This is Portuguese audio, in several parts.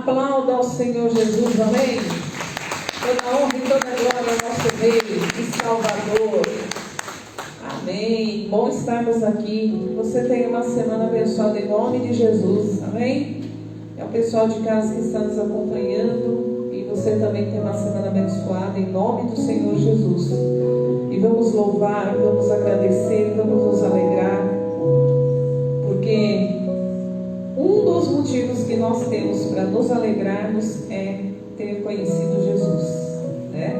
Aplauda ao Senhor Jesus, amém? Toda honra e toda glória ao nosso Rei e Salvador. Amém. Bom estarmos aqui. Que você tenha uma semana abençoada em nome de Jesus, amém? É o pessoal de casa que está nos acompanhando e você também tem uma semana abençoada em nome do Senhor Jesus. E vamos louvar, vamos agradecer, vamos nos alegrar, porque um dos motivos que nós temos para nos alegrarmos é ter conhecido Jesus, né?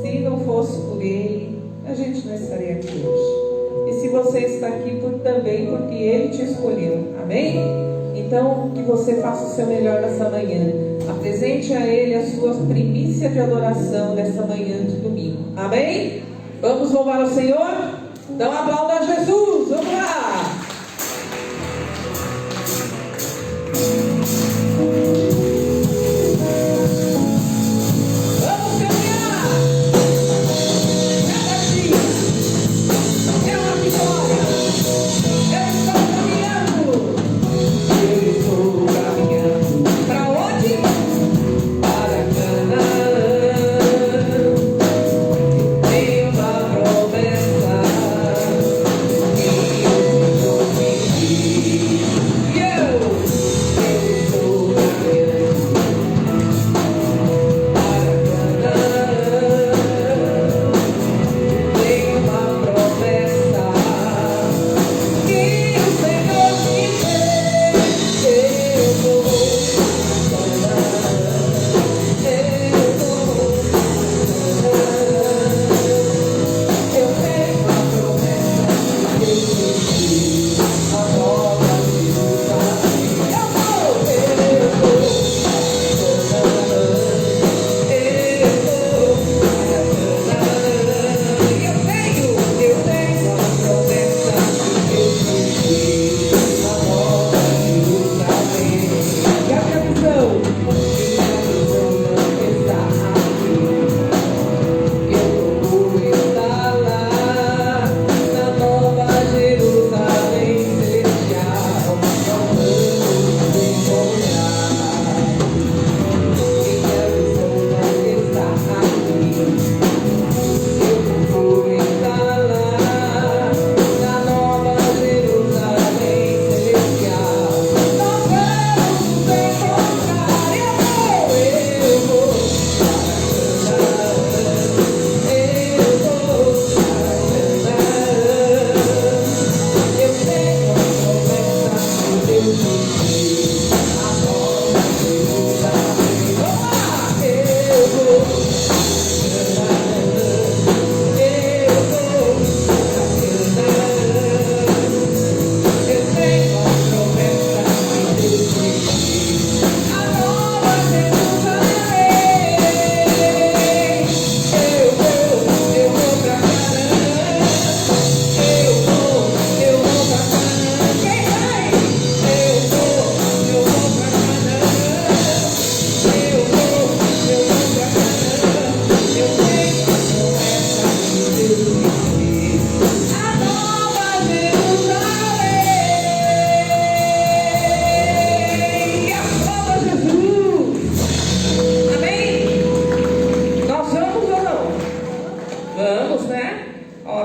Se não fosse por Ele, a gente não estaria aqui hoje. E se você está aqui também porque Ele te escolheu, amém? Então, que você faça o seu melhor nessa manhã. Apresente a Ele a sua primícia de adoração nessa manhã de domingo, amém? Vamos louvar o Senhor? Então aplauda a Jesus, vamos lá!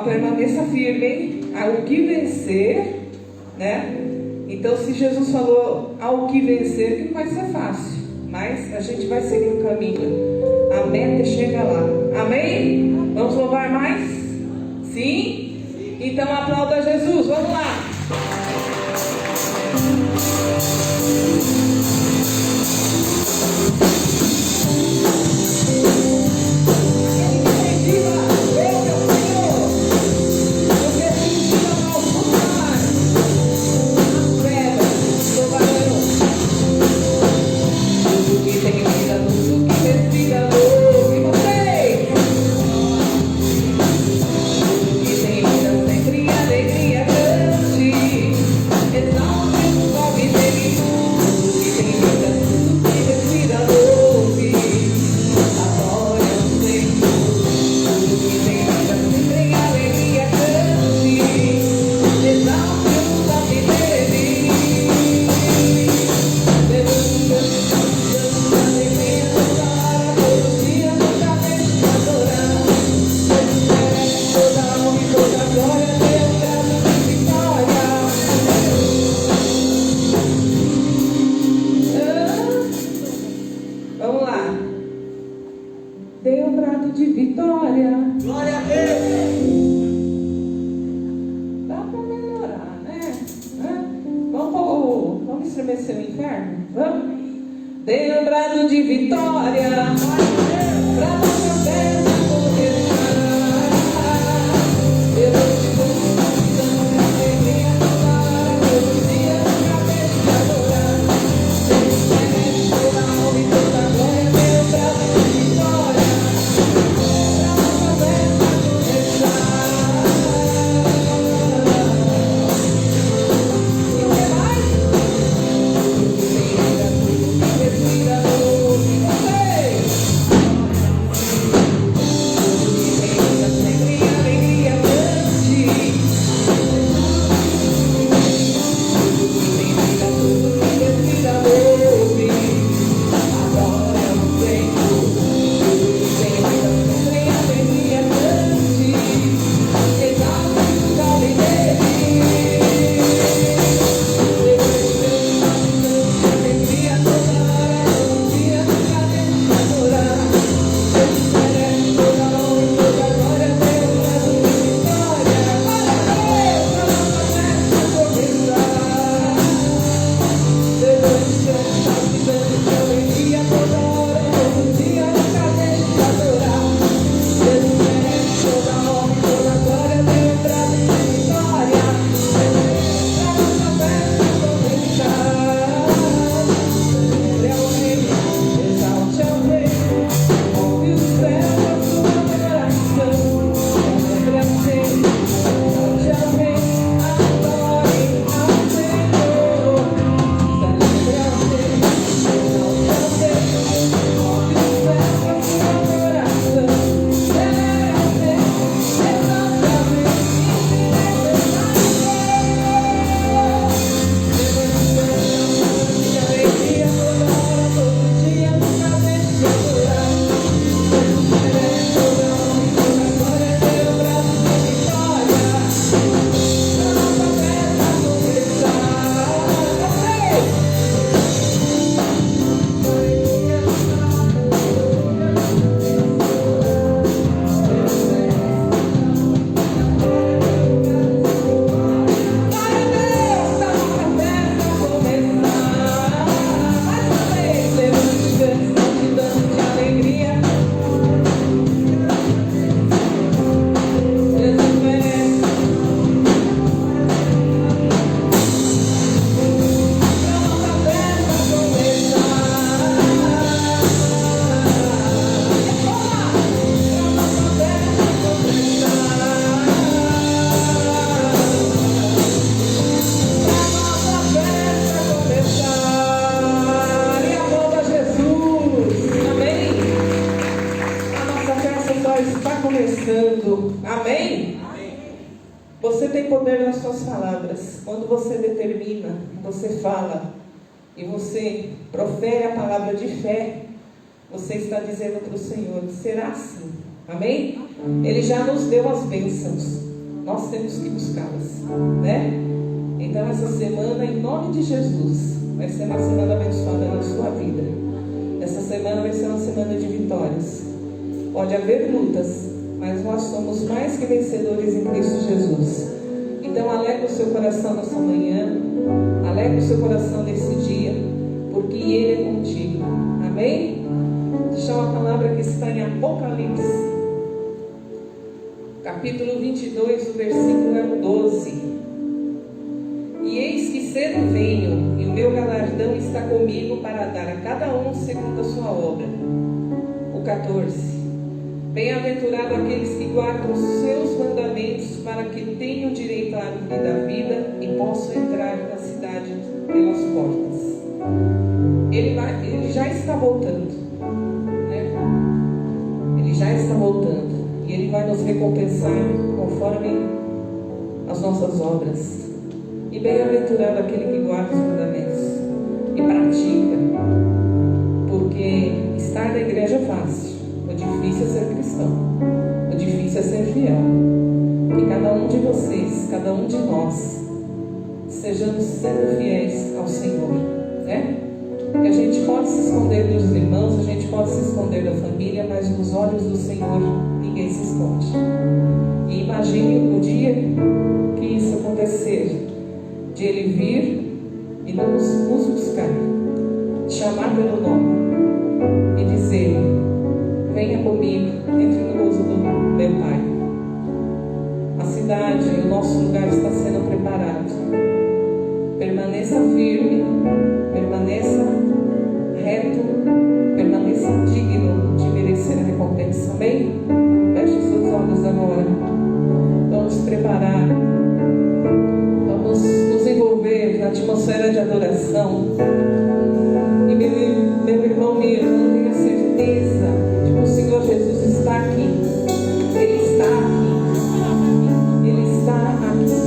Permaneça firme, hein? Ao que vencer, né? Então, se Jesus falou ao que vencer, que não vai ser fácil, mas a gente vai seguir o caminho. A meta é chegar lá, amém? Vamos louvar mais? Sim? Então aplauda Jesus, vamos lá! Alegria grande, exalte o nome dele. vitória. Glória a Deus. Dá para melhorar, né? Vamos estremecer o inferno? Vamos? Tem lembrado de vitória. Pra nossa festa começar. Eu vou te conquistando a alegria toda hora. Todo dia nunca deixe de adorar. Deus merece toda a honra e toda a glória. Tem lembrado de vitória. Pra nossa festa começar. E o que mais? Respira hoje, vocês. Alegria, alegria, cante. Respira tudo que respira hoje. Agora é o tempo. Alegria, alegria, cante. Exalte o nome dele. Alegria toda hora, todo dia, nunca deixe de adorar. Deus merece toda a honra e toda a glória. Tem lembrado de vitória. Glória a Deus, a nossa festa começar. Deus está te dando de alegria toda hora, todo dia, nunca deixe de adorar. Deus merece toda a honra e toda a glória. Tem lembrado de vitória. A nossa festa começar. Celebre ao Rei, exalte ao Rei, ouve o céu a sua adoração. Celebre ao Rei, exalte ao Rei, adore ao Senhor. Celebre ao Rei, exalte ao Rei, ouve o céu a sua adoração. Celebre ao Rei, exalte ao Rei, de alegria toda hora, todo dia, nunca deixe de adorar. Deus merece toda a honra e toda a glória. Tem lembrado de vitória. Pra nossa festa começar. Vocês! Glória a Deus, a nossa festa começar. Mais uma vez, levante, cante, dando de alegria. Jesus merece. Pra nossa festa começar. Pra nossa festa começar. E aplauda Jesus. Amém? A nossa festa só está começando. Amém? Você tem poder nas suas palavras. Quando você determina, você fala e você profere a palavra de fé, você está dizendo para o Senhor: será assim. Amém? Ele já nos deu as bênçãos. Nós temos que buscá-las, né? Então essa semana, em nome de Jesus, vai ser uma semana abençoada na sua vida. Essa semana vai ser uma semana de vitórias. Pode haver lutas, mas nós somos mais que vencedores em Cristo Jesus. Então alegre o seu coração nessa manhã, alegre o seu coração nesse dia, porque Ele é contigo. Amém? Deixa uma palavra que está em Apocalipse, capítulo 22, o versículo é o 12. E eis que cedo venho, e o meu galardão está comigo para dar a cada um segundo a sua obra. O 14. Bem-aventurado aqueles que guardam os seus mandamentos, para que tenham direito à árvore da vida e possam entrar na cidade pelas portas. Ele já está voltando, né? Ele já está voltando, e Ele vai nos recompensar conforme as nossas obras. E bem-aventurado aquele que guarda os mandamentos e pratica, porque estar na igreja é fácil, o difícil é ser cristão, o difícil é ser fiel. Que cada um de vocês, cada um de nós, sejamos sendo fiéis ao Senhor, né? Que a gente pode se esconder dos irmãos, a gente pode se esconder da família, mas nos olhos do Senhor ninguém se esconde. E imagine o dia que isso acontecer, de Ele vir e nos buscar, chamar pelo nome e dizer: venha comigo, entre no gozo do meu Pai. A cidade, o nosso lugar está sendo preparado. Permaneça firme, permaneça reto, permaneça digno de merecer a recompensa. Amém? Feche seus olhos agora. Vamos preparar. Vamos nos envolver na atmosfera de adoração. E meu irmão, minha irmã, tenha certeza de que o Senhor Jesus está aqui. Ele está aqui. Ele está aqui.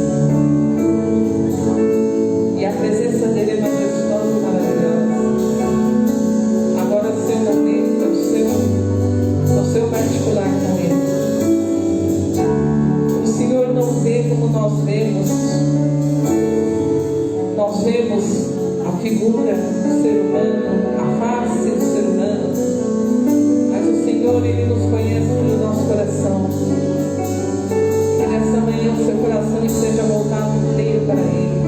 E a presença dele é majestosa e maravilhosa. Agora é o seu momento, é o seu particular com ele. O Senhor não vê como nós vemos. Nós vemos a figura do ser humano, a face do ser humano. Mas o Senhor, Ele nos conhece pelo nosso coração. Que nessa manhã o seu coração esteja voltado inteiro para Ele.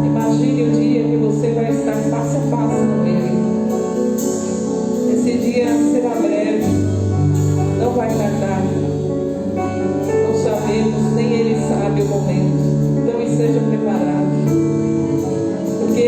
Imagine o dia que você vai estar face a face com Ele. Esse dia será breve, não vai tardar. Não sabemos, nem Ele sabe o momento. Então esteja preparado, porque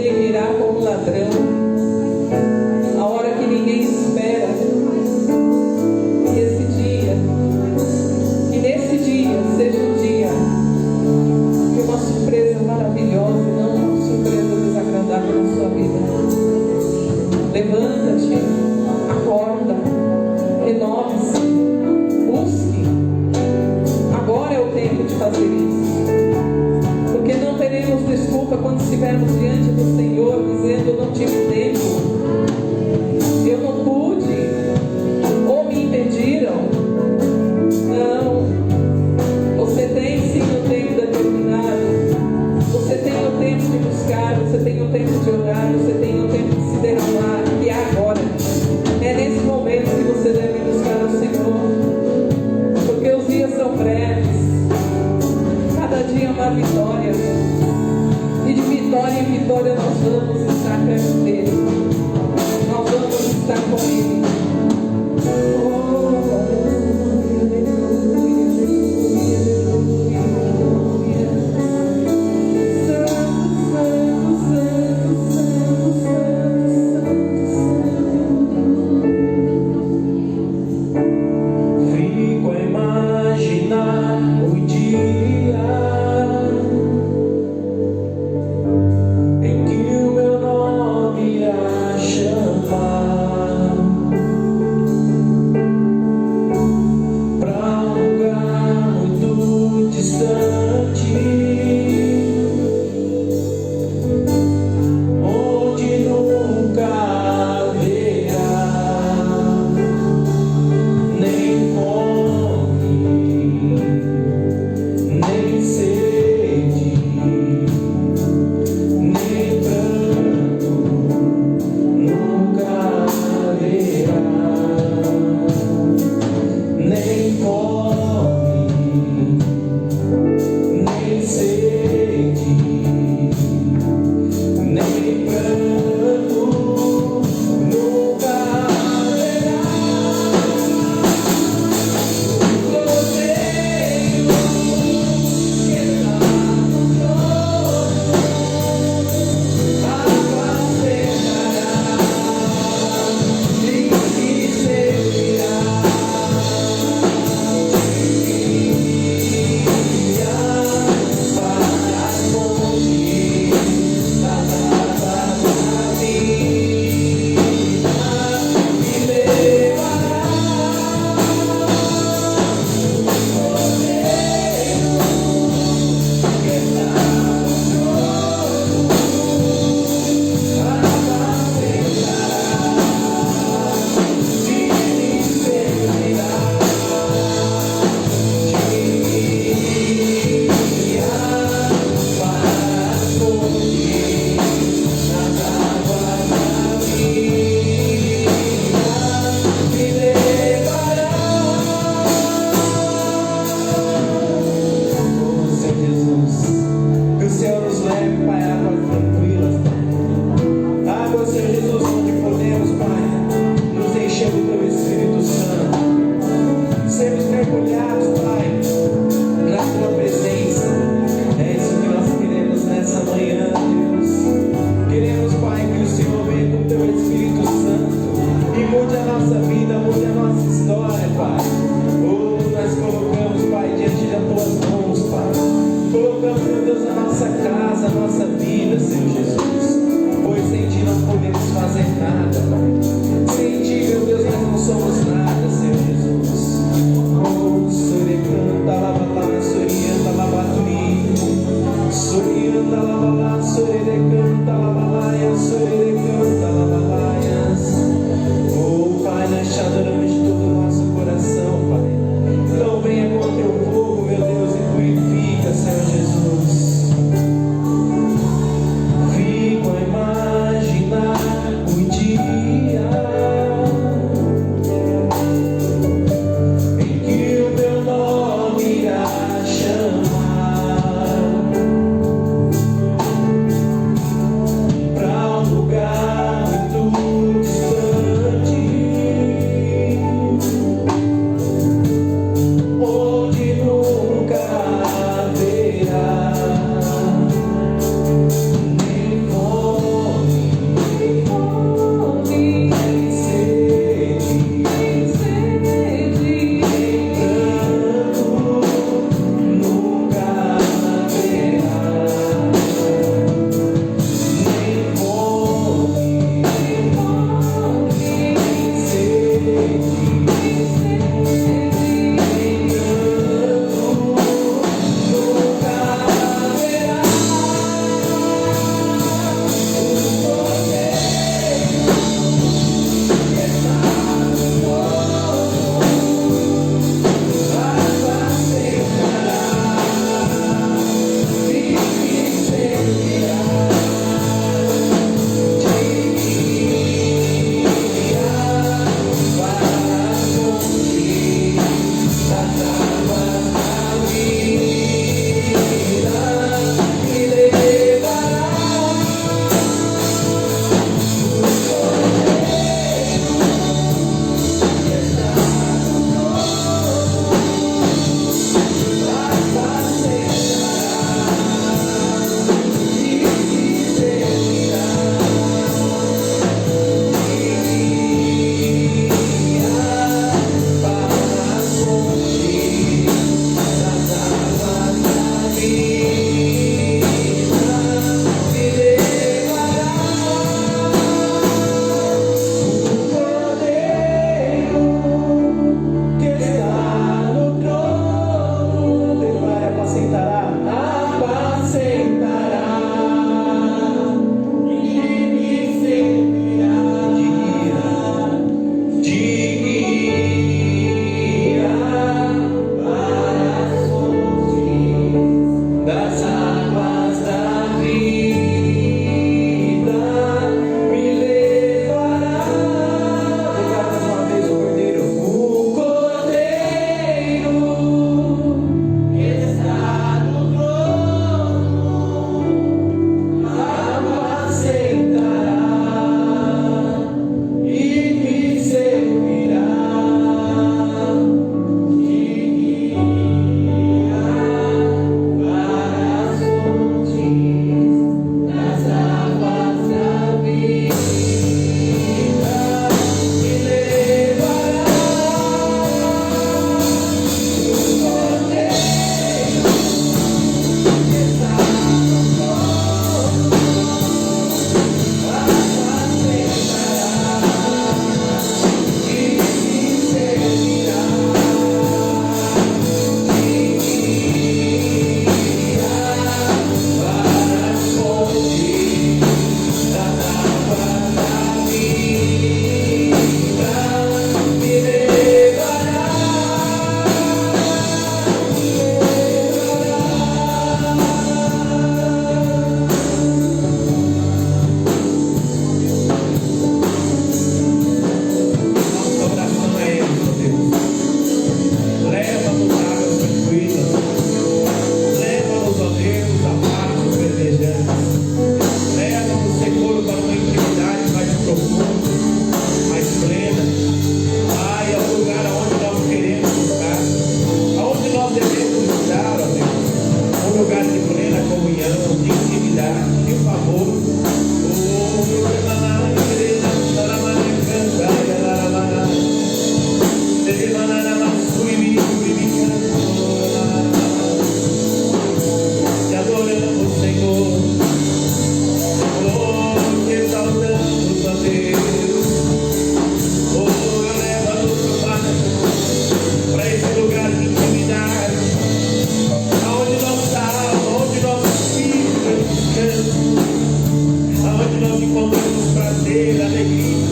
alegria.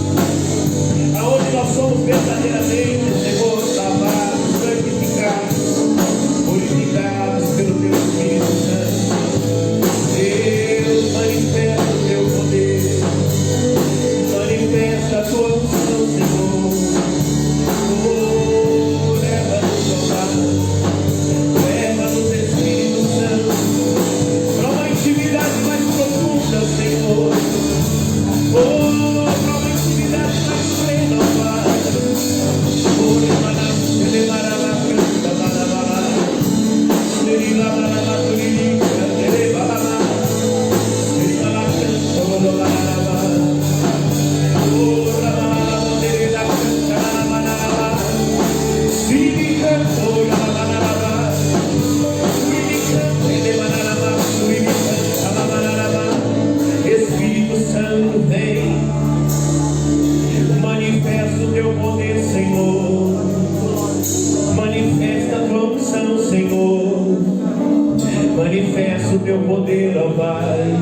Aonde nós somos verdadeiramente, Senhor, lavados, santificados, purificados pelo Teu Espírito Santo. Deus, manifesta o Teu poder, manifesta a Tua unção, Senhor. Leva-nos, ó Pai, leva-nos, Espírito Santo, para uma intimidade mais profunda, Senhor. Para uma intimidade mais plena, ó Pai. Espírito Santo, vem, manifesta o Teu poder, Senhor. Manifesta a Tua unção, Senhor. Manifesta o Teu poder, ó Pai.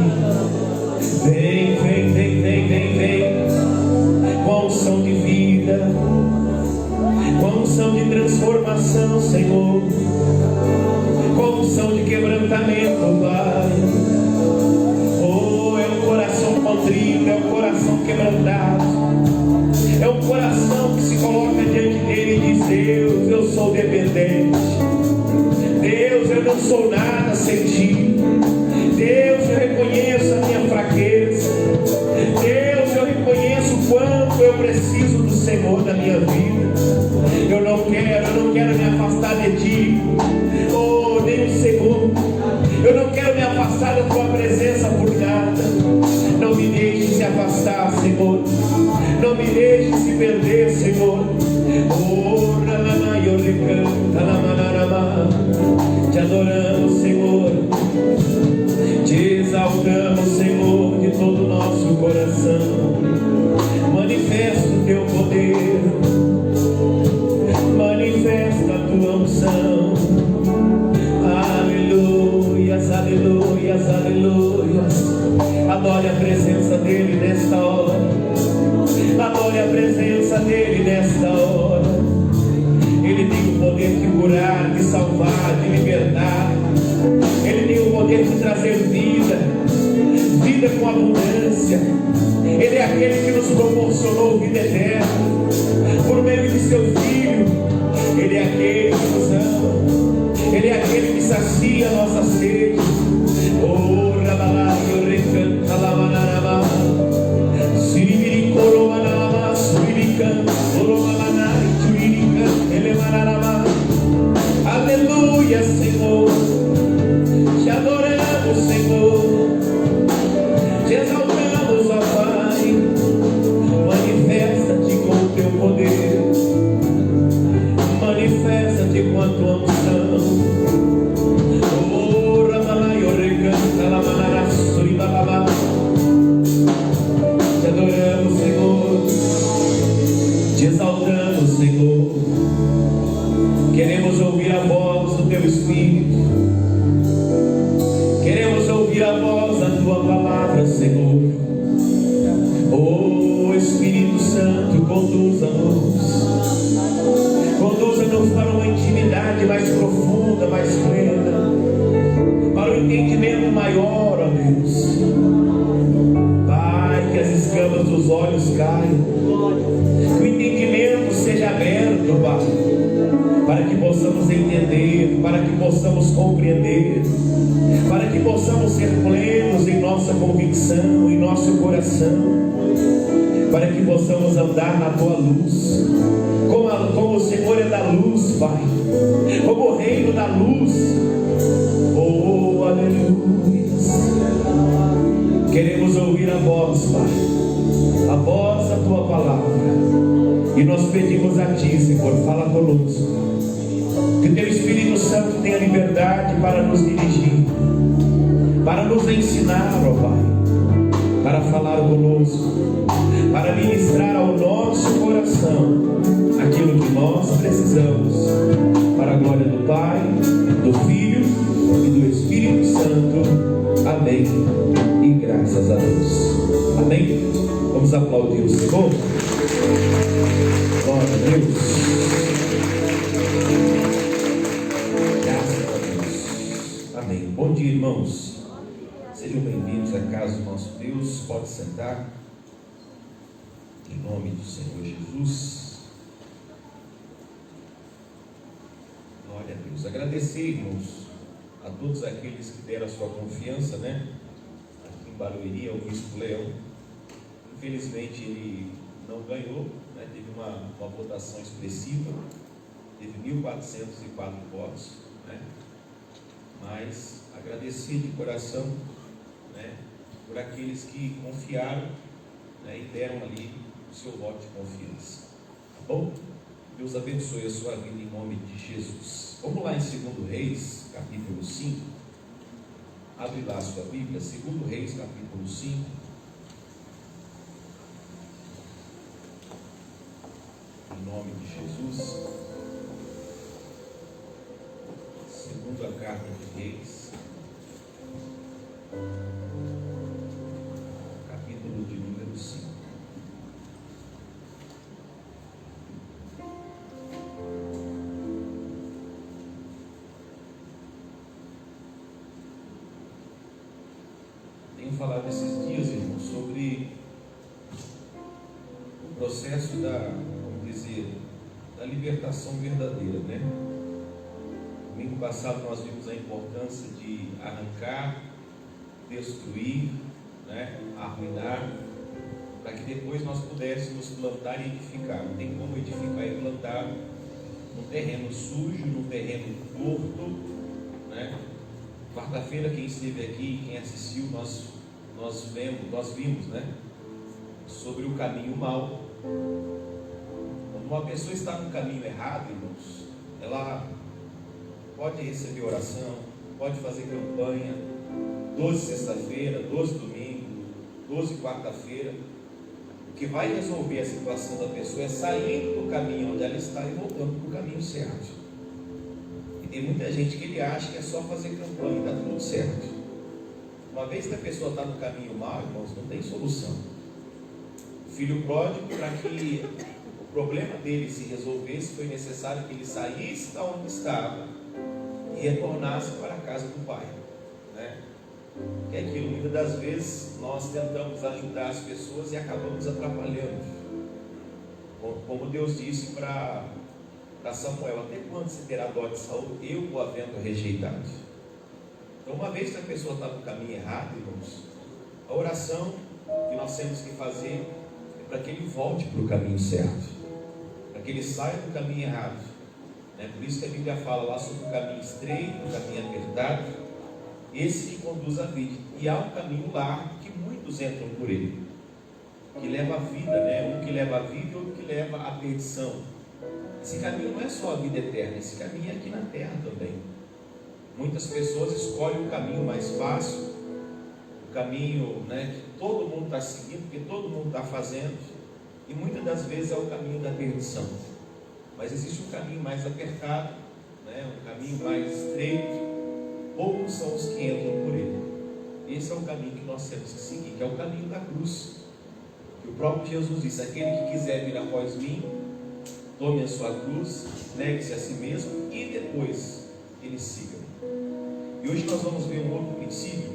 Vem, vem, vem, vem, vem, vem. Com a unção de vida, com a unção de transformação, Senhor. Com a unção de quebrantamento, Pai. Oh, é um coração contrito, é um coração quebrantado. É um coração que se coloca diante dele e diz: Deus, eu sou dependente. Deus, eu não sou nada sem Ti. Deus, eu reconheço a minha fraqueza. Deus, eu reconheço o quanto eu preciso do Senhor na minha vida. Eu não quero me afastar de Ti, oh, nem um segundo. Eu não quero me afastar da Tua presença por nada. Não me deixe se afastar, Senhor. Não me deixe se perder, Senhor. Oh, te adoramos, Senhor. Te exaltamos, Senhor, de todo o nosso coração. Manifesta o Teu poder, manifesta a Tua unção. Aleluias, aleluias, aleluias. Adore a presença dEle nesta hora. Adore a presença dEle nesta hora. Ele tem o poder de curar, de salvar, de libertar. Ele tem o poder de trazer vida, vida com abundância. Ele é aquele que nos proporcionou vida eterna por meio de Seu Filho. Ele é aquele que nos ama. Ele é aquele que sacia a nossa sede. Oh, rabalai, eu recanta, lamanarama. Siribiri, coromanarama, surirican, coromanai, churirican, elemanarama. Aleluia, Senhor. Te adoramos, Senhor. Te exaltamos, ó Pai. Manifesta-te com o Teu poder. Manifesta-te com a Tua unção. Oh, Ramalai, oh, recanta, lamanara, suribalaba. Te adoramos, Senhor. Te exaltamos, Senhor. Queremos ouvir a voz do Teu Espírito. Queremos ouvir a voz da Tua palavra, Senhor. Oh, Espírito Santo, conduza-nos. Conduza-nos para uma intimidade mais profunda, mais plena. Para o entendimento maior, ó Deus. Pai, que as escamas dos olhos caiam. Que o entendimento seja aberto, Pai. Para que possamos entender, para que possamos compreender, para que possamos ser plenos em nossa convicção, em nosso coração, para que possamos andar na Tua luz, como o Senhor é da luz, Pai, como o reino da luz. Oh, aleluia. Queremos ouvir a voz, Pai, a voz da Tua palavra, e nós pedimos a Ti, Senhor, fala conosco. Que o Teu Espírito Santo tenha liberdade para nos dirigir, para nos ensinar, ó Pai, para falar conosco, para ministrar ao nosso coração aquilo que nós precisamos, para a glória do Pai, do Filho e do Espírito Santo. Amém. E graças a Deus. Amém. Vamos aplaudir. clama ao Deus, tá bom? Glória a Deus. Graças a Deus. Amém. Bom dia, irmãos. Sejam bem-vindos à casa do nosso Deus. Pode sentar. Em nome do Senhor Jesus. Glória a Deus. Agradecer, irmãos, a todos aqueles que deram a sua confiança, né? Aqui em Barueri, ao Bispo Leão. Infelizmente ele não ganhou, né? Teve uma votação expressiva, teve 1.404 votos, né? Mas agradecer de coração, né? Por aqueles que confiaram, né? E deram ali o seu voto de confiança, tá bom? Deus abençoe a sua vida em nome de Jesus. Vamos lá em 2 Reis, capítulo 5. Abre lá a sua Bíblia, 2 Reis, capítulo 5. Em nome de Jesus. Segunda carta de Reis, capítulo de número 5. Tenho falado esses dias, irmãos, sobre o processo da libertação verdadeira, né? Domingo passado nós vimos a importância de arrancar, destruir, né? Arruinar, para que depois nós pudéssemos plantar e edificar. Não tem como edificar e plantar num terreno sujo, num terreno torto, né? Quarta-feira, quem esteve aqui, quem assistiu, nós vimos, né? Sobre o caminho mau. Quando uma pessoa está no caminho errado, irmãos, ela pode receber oração, pode fazer campanha, 12 sexta-feira, 12 domingo, 12 quarta-feira. O que vai resolver a situação da pessoa é sair do caminho onde ela está e voltando para o caminho certo. E tem muita gente que ele acha que é só fazer campanha e está tudo certo. Uma vez que a pessoa está no caminho mau, irmãos, não tem solução. O filho pródigo, para que o problema dele se resolvesse, foi necessário que ele saísse da onde estava e retornasse para a casa do pai, né? Que é aquilo, muitas das vezes nós tentamos ajudar as pessoas e acabamos atrapalhando. Como Deus disse para Samuel: até quando se terá dó de Saul, eu o havendo rejeitado? Então, uma vez que a pessoa está no caminho errado, irmãos, a oração que nós temos que fazer é para que ele volte para o caminho certo, para que ele saia do caminho errado, né? Por isso que a Bíblia fala lá sobre o caminho estreito, o caminho apertado, esse que conduz à vida. E há um caminho largo que muitos entram por ele, que leva à vida, né? Um que leva à vida e outro que leva à perdição. Esse caminho não é só a vida eterna, esse caminho é aqui na terra também. Muitas pessoas escolhem o caminho mais fácil, o caminho, né, que todo mundo está seguindo, que todo mundo está fazendo, e muitas das vezes é o caminho da perdição. Mas existe um caminho mais apertado, né, um caminho mais estreito. Poucos são os que entram por ele. Esse é o caminho que nós temos que seguir, que é o caminho da cruz. Que o próprio Jesus disse: aquele que quiser vir após mim, tome a sua cruz, negue-se a si mesmo e depois ele siga. E hoje nós vamos ver um outro princípio.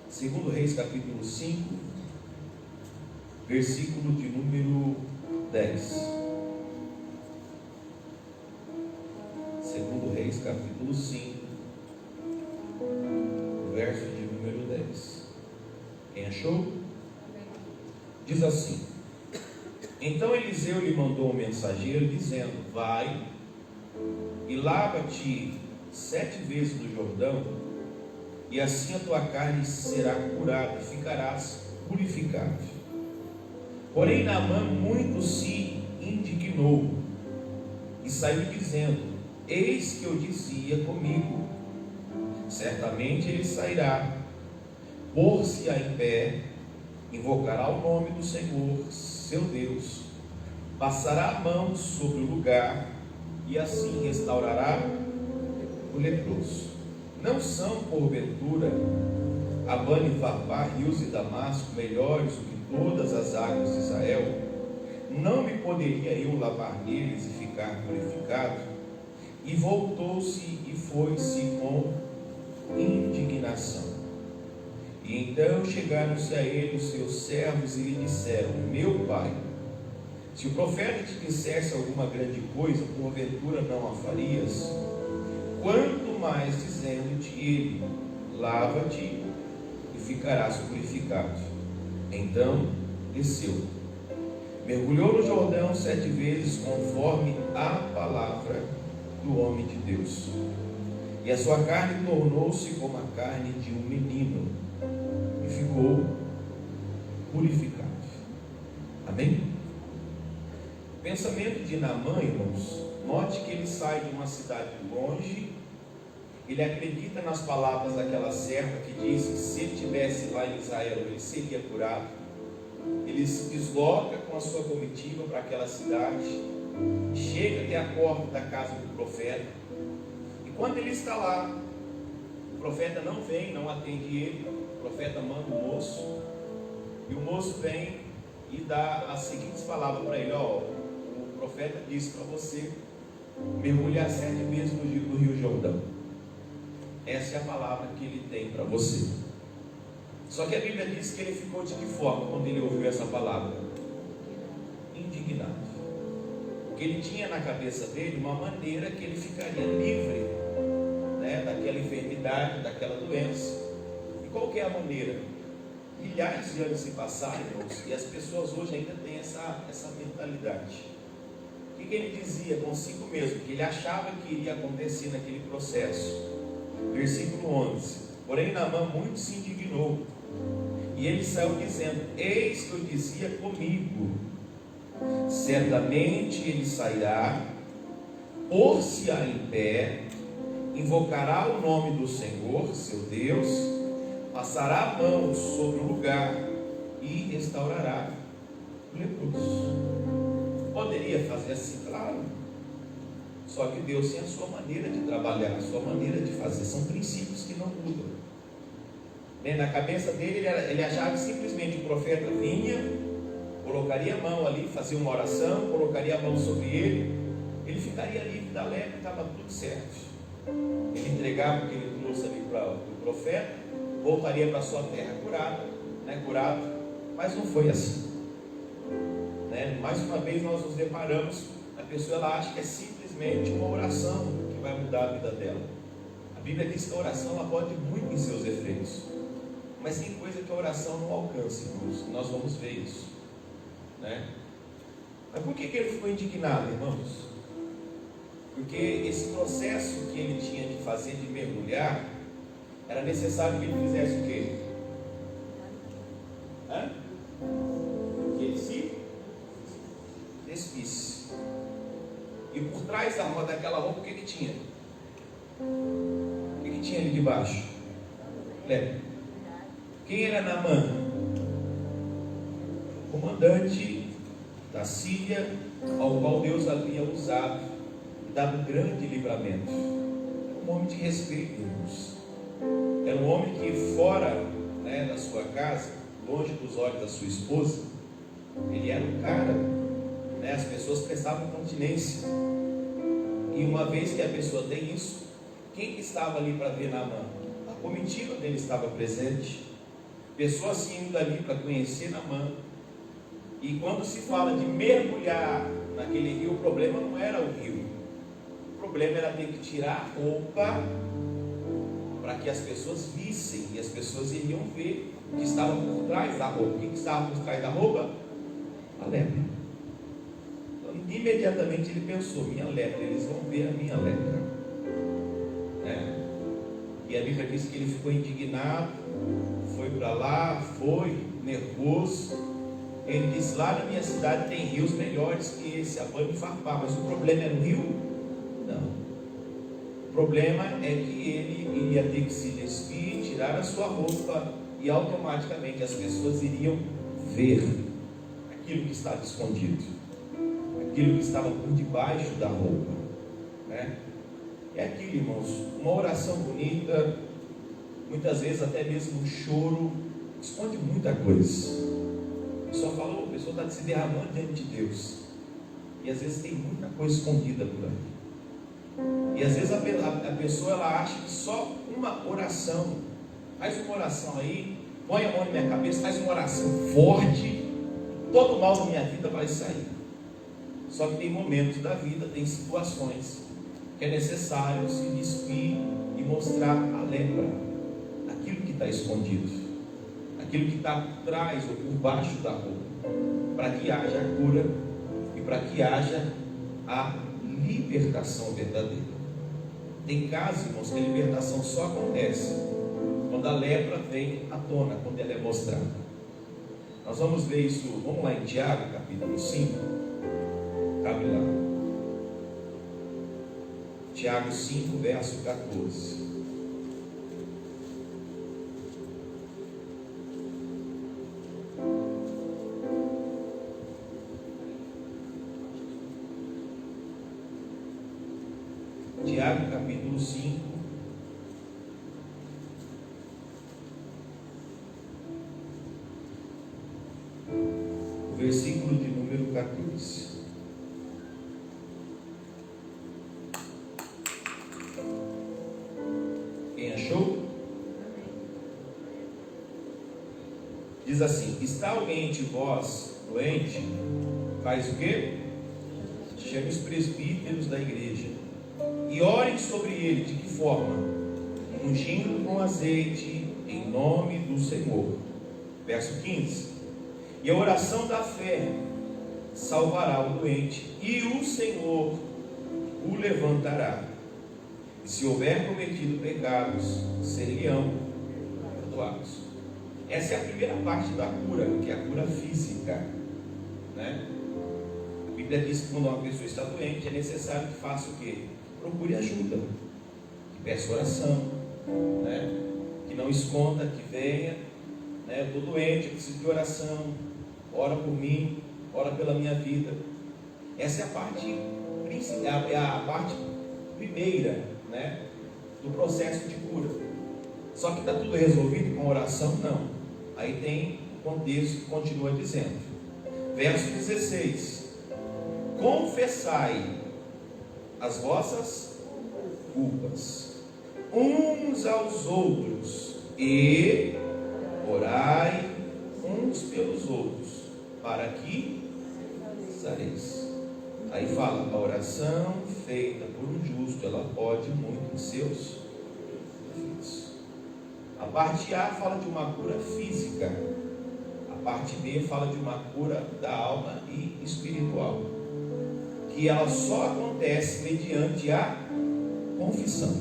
2 Reis capítulo 5, versículo de número 10. 2 Reis capítulo 5, verso de número 10. Quem achou? Diz assim: então Eliseu lhe mandou um mensageiro dizendo: vai e lava-te 7 vezes no Jordão, e assim a tua carne será curada e ficarás purificado. Porém Naamã muito se indignou e saiu dizendo: eis que eu dizia comigo, certamente ele sairá, pôr-se-á em pé, invocará o nome do Senhor seu Deus, passará a mão sobre o lugar e assim restaurará o leproso. Não são, porventura, Abane, Farbá, Rios e Damasco melhores do que todas as águas de Israel, não me poderia eu lavar neles e ficar purificado? E voltou-se e foi-se com indignação. E então chegaram-se a ele os seus servos e lhe disseram: meu pai, se o profeta te dissesse alguma grande coisa, porventura não a farias? Quanto mais dizendo-te ele: lava-te e ficarás purificado. Então desceu, mergulhou no Jordão 7 vezes, conforme a palavra do homem de Deus, e a sua carne tornou-se como a carne de um menino, e ficou purificado. Amém? Pensamento de Naamã, irmãos. Note que ele sai de uma cidade longe. Ele acredita nas palavras daquela serva que diz que se ele estivesse lá em Israel, ele seria curado. Ele se desloca com a sua comitiva para aquela cidade, chega até a porta da casa do profeta, e quando ele está lá, o profeta não vem, não atende ele. O profeta manda o moço, e o moço vem e dá as seguintes palavras para ele: ó, o profeta disse para você mergulhar 7 vezes no Rio Jordão. Essa é a palavra que ele tem para você. Só que a Bíblia diz que ele ficou de que forma quando ele ouviu essa palavra? Indignado. Porque ele tinha na cabeça dele uma maneira que ele ficaria livre, né, daquela enfermidade, daquela doença. E qual que é a maneira? Milhares de anos se passaram, irmãos, e as pessoas hoje ainda têm essa mentalidade. O que ele dizia consigo mesmo? Que ele achava que iria acontecer naquele processo. Versículo 11: porém Naamã muito se indignou, e ele saiu dizendo: eis que eu dizia comigo, certamente ele sairá, pôr-se-á em pé, invocará o nome do Senhor, seu Deus, passará a mão sobre o lugar e restaurará o leproso. Poderia fazer assim, claro. Só que Deus tem a sua maneira de trabalhar, a sua maneira de fazer. São princípios que não mudam. Na cabeça dele, ele achava que simplesmente o profeta vinha, colocaria a mão ali, fazia uma oração, colocaria a mão sobre ele, ele ficaria livre da lepra, estava tudo certo. Ele entregava o que ele trouxe ali para o profeta, voltaria para a sua terra curado, mas não foi assim. Mais uma vez nós nos deparamos, a pessoa ela acha que é simplesmente uma oração que vai mudar a vida dela. A Bíblia diz que a oração ela pode muito em seus efeitos, mas tem coisa que a oração não alcança, irmãos. Nós vamos ver isso, Mas por que ele ficou indignado, irmãos? Porque esse processo que ele tinha de fazer, de mergulhar, era necessário que ele fizesse o quê? Que ele se despisse. E por trás daquela roupa, o que tinha? O que tinha ali debaixo? Lepra. Quem era Naamã? Comandante da Síria, ao qual Deus havia usado e dado um grande livramento. Era um homem de respeito, irmãos. Era um homem que fora da sua casa, longe dos olhos da sua esposa, ele era um cara, as pessoas prestavam continência. E uma vez que a pessoa tem isso, quem que estava ali para ver Naamã? A comitiva dele estava presente, pessoas indo ali para conhecer Naamã. E quando se fala de mergulhar naquele rio, o problema não era o rio, o problema era ter que tirar a roupa para que as pessoas vissem, e as pessoas iriam ver o que estava por trás da roupa. O que estava por trás da roupa? A lepra. Então, imediatamente ele pensou: minha lepra, eles vão ver a minha lepra. E a Bíblia diz que ele ficou indignado, foi para lá, foi nervoso. Ele disse: lá na minha cidade tem rios melhores que esse, Abana e Farpar. Mas o problema era o rio? Não. O problema é que ele iria ter que se despir, tirar a sua roupa, e automaticamente as pessoas iriam ver aquilo que estava escondido, aquilo que estava por debaixo da roupa. É aquilo, irmãos, uma oração bonita, muitas vezes até mesmo um choro, esconde muita coisa. pessoa fala, a pessoa está se derramando diante de Deus. E às vezes tem muita coisa escondida por aí. E às vezes a pessoa ela acha que só uma oração, faz uma oração aí, põe a mão na minha cabeça, faz uma oração forte, todo mal da minha vida vai sair. Só que tem momentos da vida, tem situações que é necessário se despir e mostrar a lepra, aquilo que está escondido, aquilo que está por trás ou por baixo da roupa, para que haja a cura e para que haja a libertação verdadeira. Tem casos, irmãos, que a libertação só acontece quando a lepra vem à tona, quando ela é mostrada. Nós vamos ver isso, vamos lá em Tiago, capítulo 5, cabe lá. Tiago 5, verso 14. Tiago capítulo 5, o versículo de número 14. Quem achou? Diz assim: está alguém entre vós doente? Faz o quê? Chame os presbíteros da igreja e orem sobre ele. De que forma? Ungindo com azeite em nome do Senhor. Verso 15. E a oração da fé salvará o doente, e o Senhor o levantará. E se houver cometido pecados, serão perdoados. Essa é a primeira parte da cura, que é a cura física, né? A Bíblia diz que quando uma pessoa está doente, é necessário que faça o quê? Procure ajuda, que peça oração, né? Que não esconda, que venha, né? Eu estou doente, eu preciso de oração, ora por mim, ora pela minha vida. Essa é a parte principal, é a parte primeira, né? Do processo de cura. Só que está tudo resolvido com oração? Não. Aí tem o contexto que continua dizendo, verso 16: confessai as vossas culpas uns aos outros e orai uns pelos outros, para que sareis. Aí fala, a oração feita por um justo, ela pode muito em seus efeitos. A parte A fala de uma cura física, a parte B fala de uma cura da alma e espiritual, que ela só acontece mediante a confissão.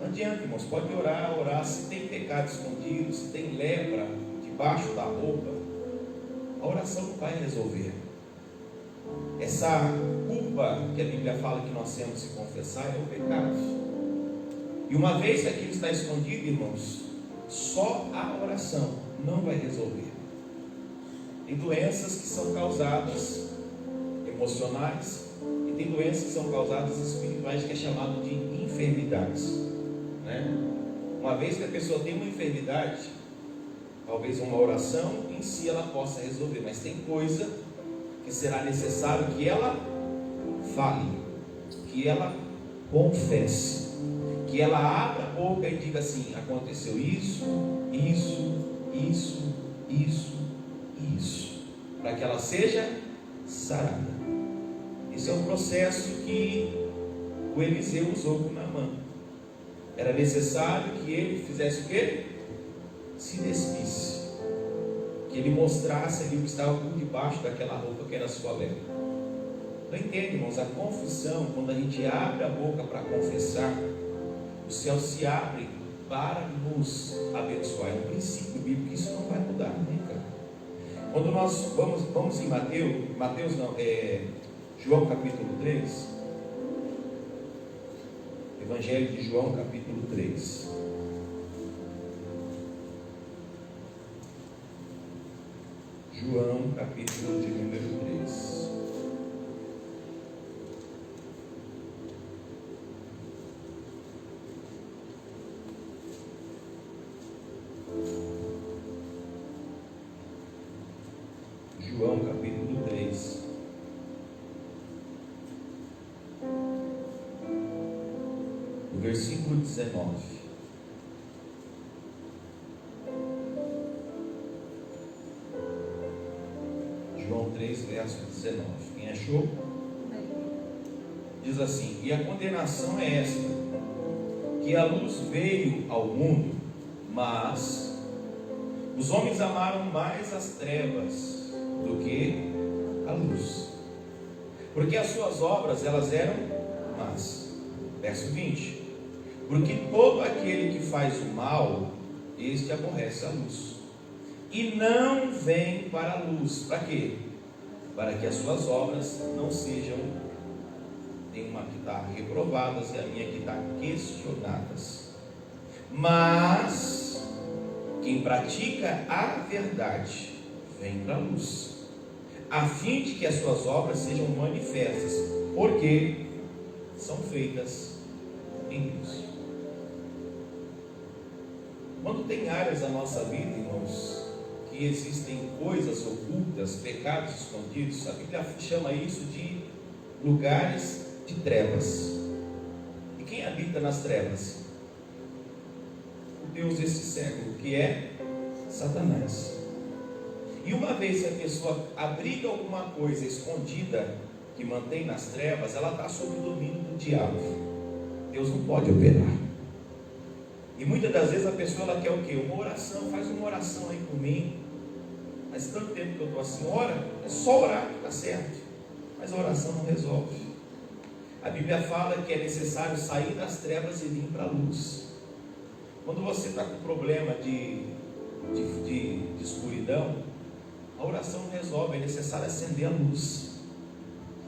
Não adianta, irmãos, pode orar, se tem pecado escondido, se tem lepra debaixo da roupa, a oração não vai resolver. Essa culpa que a Bíblia fala que nós temos que confessar é o pecado. E uma vez que aquilo está escondido, irmãos, só a oração não vai resolver. Tem doenças que são causadas emocionais e tem doenças que são causadas espirituais, que é chamado de enfermidades, né? Uma vez que a pessoa tem uma enfermidade, talvez uma oração em si ela possa resolver, mas tem coisa que será necessário que ela fale, que ela confesse, que ela abra a boca e diga assim: aconteceu isso, para que ela seja sarada. Esse é um processo que o Eliseu usou com Naamã. Era necessário que ele fizesse o quê? Se despisse, que ele mostrasse ali o que estava por debaixo daquela roupa que era a sua lepra. Não entende, irmãos? A confissão, quando a gente abre a boca para confessar, o céu se abre para nos abençoar. É um princípio bíblico, isso não vai mudar nunca. Quando nós vamos em João capítulo 3, Evangelho de João capítulo 3. João capítulo de número 3. João capítulo 3. No versículo 19. João 3, verso 19. Quem achou? Diz assim: e a condenação é esta, que a luz veio ao mundo, mas os homens amaram mais as trevas do que a luz, porque as suas obras elas eram más. Verso 20: porque todo aquele que faz o mal, este aborrece a luz, e não vem para a luz. Para quê? Para que as suas obras não sejam, tem uma que está reprovadas e a minha que está questionadas. Mas quem pratica a verdade vem para a luz, a fim de que as suas obras sejam manifestas, porque são feitas em Deus. Quando tem áreas da nossa vida, irmãos, que existem coisas ocultas, pecados escondidos, a Bíblia chama isso de lugares de trevas. E quem habita nas trevas? O Deus desse século, que é Satanás. E uma vez que a pessoa abriga alguma coisa escondida que mantém nas trevas, ela está sob o domínio do diabo. Deus não pode operar. E muitas das vezes a pessoa ela quer o quê? Uma oração. Faz uma oração aí por mim. Mas tanto tempo que eu estou assim, ora, é só orar que está certo. Mas a oração não resolve. A Bíblia fala que é necessário sair das trevas e vir para a luz. Quando você está com problema de escuridão, a oração não resolve, é necessário acender a luz.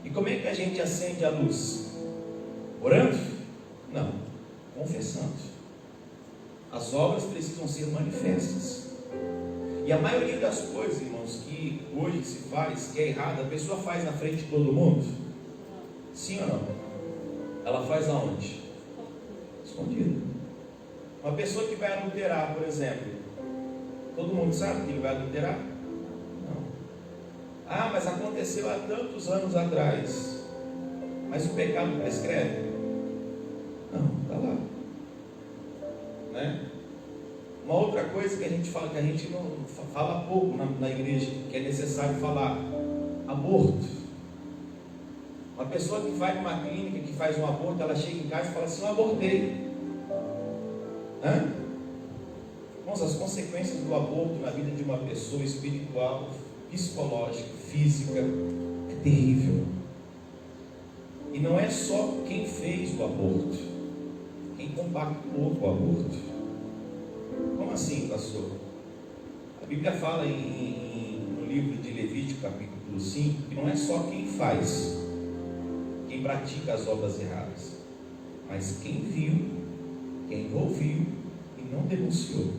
E como é que a gente acende a luz? Orando? Não, confessando. As obras precisam ser manifestas. E a maioria das coisas, irmãos, que hoje se faz, que é errada, a pessoa faz na frente de todo mundo? Sim ou não? Ela faz aonde? Escondido. Uma pessoa que vai adulterar, por exemplo, todo mundo sabe que ele vai adulterar? Não. Ah, mas aconteceu há tantos anos atrás. Mas o pecado prescreve? Não, está lá. Né? Uma outra coisa que a gente fala, que a gente não fala pouco na igreja, que é necessário falar: aborto. Uma pessoa que vai numa clínica, que faz um aborto, ela chega em casa e fala assim: eu abortei. Irmãos, as consequências do aborto na vida de uma pessoa, espiritual, psicológica, física, é terrível. E não é só quem fez o aborto, quem compactuou com o aborto. Como assim, pastor? A Bíblia fala no livro de Levítico, capítulo 5, que não é só quem faz, quem pratica as obras erradas, mas quem viu, quem ouviu e não denunciou.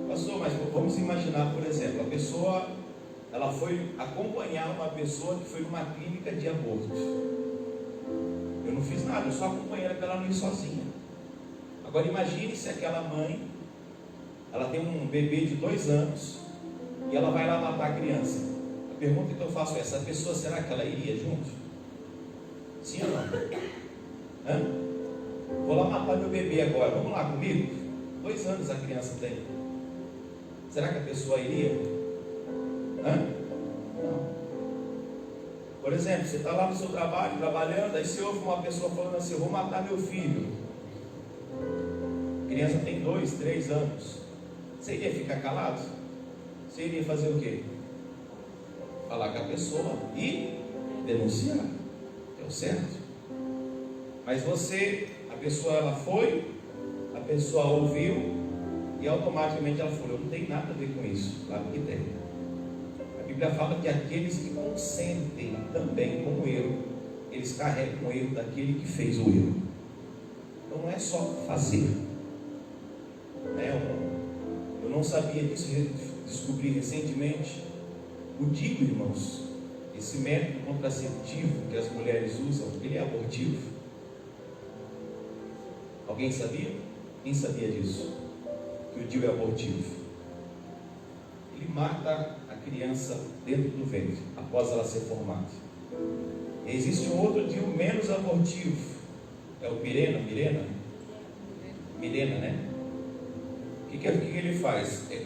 Pastor, mas vamos imaginar, por exemplo, a pessoa, ela foi acompanhar uma pessoa que foi numa clínica de aborto. Eu não fiz nada, eu só acompanhei ela para ela não ir sozinha. Agora imagine se aquela mãe, ela tem um bebê de 2 anos e ela vai lá matar a criança. A pergunta que eu faço é: essa pessoa, será que ela iria junto? Sim ou não? Vou lá matar meu bebê agora, vamos lá comigo? 2 anos a criança tem. Será que a pessoa iria? Não. Por exemplo, você está lá no seu trabalho, trabalhando, aí você ouve uma pessoa falando assim: eu vou matar meu filho. A criança tem 2, 3 anos. Você iria ficar calado? Você iria fazer o quê? Falar com a pessoa e denunciar. É o certo. Mas a pessoa ela foi, a pessoa ouviu e automaticamente ela falou: eu não tenho nada a ver com isso. Claro que tem. A Bíblia fala que aqueles que consentem também com o erro, eles carregam o erro daquele que fez o erro. Então não é só fazer. Eu não sabia disso, descobri recentemente. O DIU, irmãos, esse método contraceptivo que as mulheres usam, ele é abortivo. Alguém sabia? Quem sabia disso? Que o DIU é abortivo. Ele mata a criança dentro do ventre, após ela ser formada. Existe um outro DIU menos abortivo, é o Mirena, né? O que ele faz? É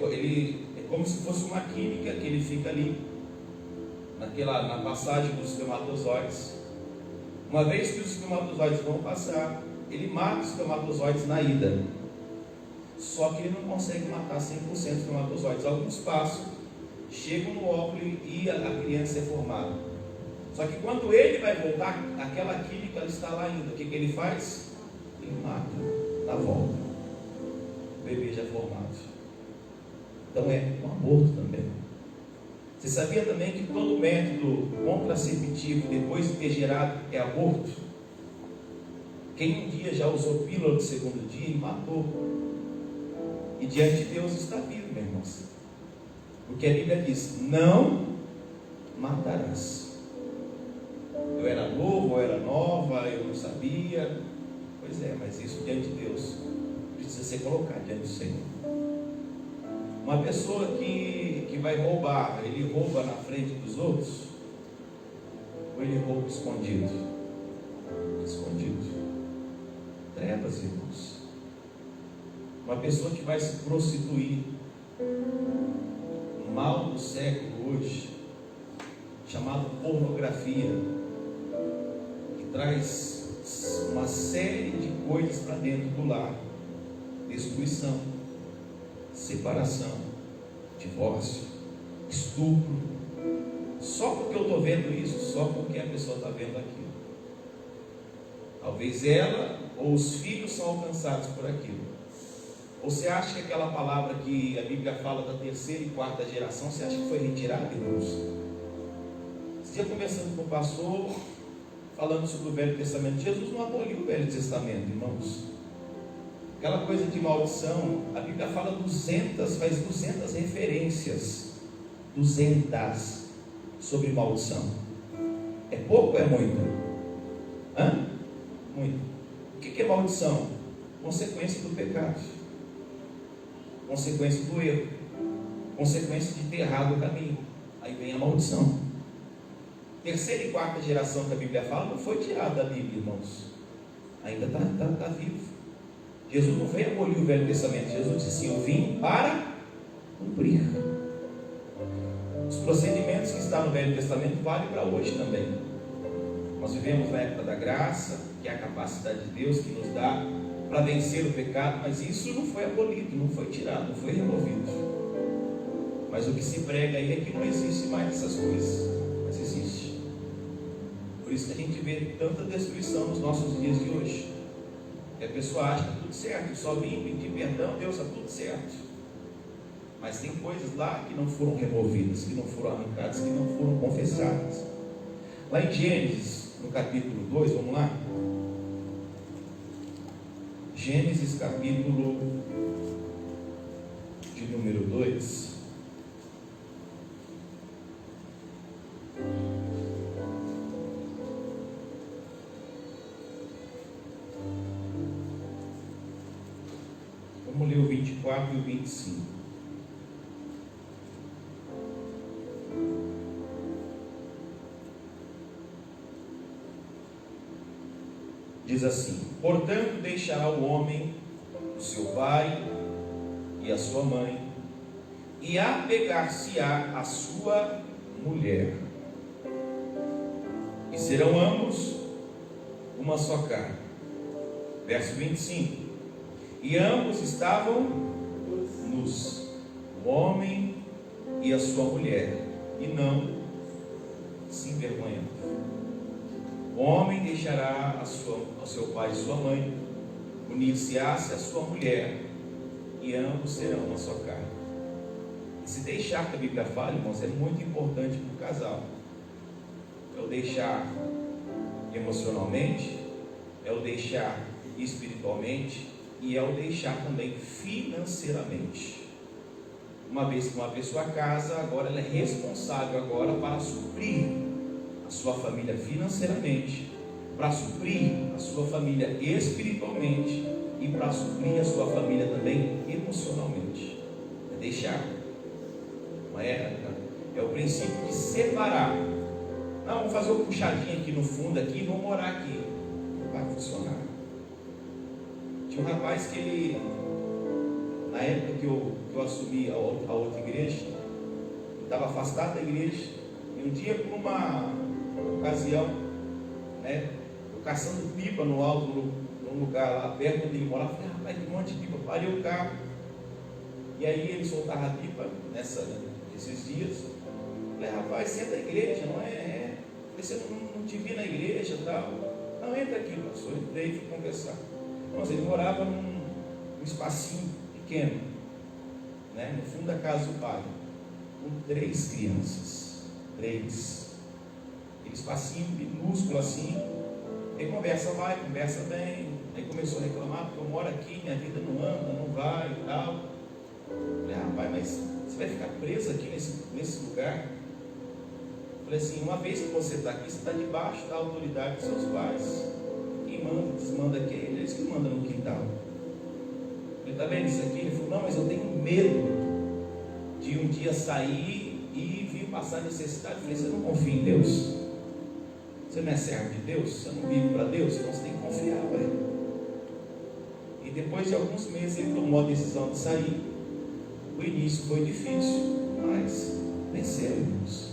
como se fosse uma química que ele fica ali, na passagem dos espermatozoides. Uma vez que os espermatozoides vão passar, ele mata os espermatozoides na ida. Só que ele não consegue matar 100% dos espermatozoides. Alguns passam, chegam no óvulo e a criança é formada. Só que quando ele vai voltar, aquela química está lá ainda. O que ele faz? Ele mata na volta. O bebê já formado. Então é um aborto também. Você sabia também que todo método contraceptivo, depois de ter gerado, é aborto? Quem um dia já usou pílula no segundo dia e matou. E diante de Deus está vivo, meus irmãos. Porque a Bíblia diz: não matarás. Eu era novo, eu era nova, eu não sabia. Pois é, mas isso diante de Deus precisa ser colocado diante do Senhor. Uma pessoa que vai roubar, ele rouba na frente dos outros, ou ele rouba escondido? Escondido. Trevas, irmãos. Uma pessoa que vai se prostituir, o mal do século hoje, chamado pornografia, que traz uma série de coisas para dentro do lar: destruição, separação, divórcio, estupro. Só porque eu estou vendo isso, só porque a pessoa está vendo aquilo. Talvez ela ou os filhos são alcançados por aquilo. Ou você acha que aquela palavra que a Bíblia fala da terceira e quarta geração, você acha que foi retirada, irmãos? Esse dia conversando com o pastor, falando sobre o Velho Testamento, Jesus não aboliu o Velho Testamento, irmãos. Aquela coisa de maldição, a Bíblia fala 200, faz 200 referências, 200 sobre maldição. É pouco ou é muito? Muito. O que é maldição? Consequência do pecado, consequência do erro, consequência de ter errado o caminho. Aí vem a maldição. Terceira e quarta geração que a Bíblia fala não foi tirada da Bíblia, irmãos. Ainda está vivo. Jesus não veio abolir o Velho Testamento. Jesus disse assim: eu vim para cumprir. Os procedimentos que estão no Velho Testamento valem para hoje também. Nós vivemos na época da graça, que é a capacidade de Deus que nos dá para vencer o pecado, mas isso não foi abolido, não foi tirado, não foi removido. Mas o que se prega aí é que não existe mais essas coisas, mas existe. Por isso que a gente vê tanta destruição nos nossos dias de hoje. E a pessoa acha que está tudo certo, só vim pedir perdão, Deus, está tudo certo. Mas tem coisas lá que não foram removidas, que não foram arrancadas, que não foram confessadas. Lá em Gênesis, no capítulo 2, vamos lá? Gênesis capítulo de número 2. Vamos ler o 24 e o 25. Diz assim: portanto deixará o homem o seu pai e a sua mãe, e apegar-se-á a sua mulher, e serão ambos uma só carne. Verso 25: e ambos estavam nus, o homem e a sua mulher, e não se envergonhando. O homem deixará ao seu pai e sua mãe, unir-se-á-se a sua mulher, e ambos serão uma só carne. Esse deixar que a Bíblia fala, irmãos, é muito importante para o casal. É o deixar emocionalmente, é o deixar espiritualmente, e é o deixar também financeiramente. Uma vez que uma pessoa casa, agora ela é responsável agora para suprir a sua família financeiramente, para suprir a sua família espiritualmente e para suprir a sua família também emocionalmente. É deixar. É É o princípio de separar. Não, vamos fazer uma puxadinha aqui no fundo aqui, vamos morar aqui. Não vai funcionar. Tinha um rapaz que ele, na época que eu assumi a outra igreja, estava afastado da igreja, e um dia, por uma ocasião, né, eu caçando pipa no alto, num lugar lá perto onde ele morava, falei, rapaz, tem um monte de pipa, parei o carro, e aí ele soltava a pipa nesses dias. Falei, rapaz, senta na igreja, não é? Você não te vi na igreja e tal. Não, entra aqui, pastor. Entrei e fui conversar. Mas ele morava num espacinho pequeno, né, no fundo da casa do pai, com 3 crianças. 3. Aquele espacinho minúsculo assim. Aí conversa vai, conversa bem. Aí começou a reclamar, porque eu moro aqui, minha vida não anda, não vai e tal. Falei, rapaz, mas você vai ficar preso aqui nesse lugar? Falei assim, uma vez que você está aqui, você está debaixo da autoridade dos seus pais. Quem manda, desmanda aqui, eles que mandam no quintal. Ele está vendo isso aqui? Ele falou, não, mas eu tenho medo de um dia sair e vir passar necessidade. Eu falei, você não confia em Deus? Você não é servo de Deus? Você não vive para Deus? Então você tem que confiar, velho. E depois de alguns meses ele tomou a decisão de sair. O início foi difícil, mas venceu, irmãos.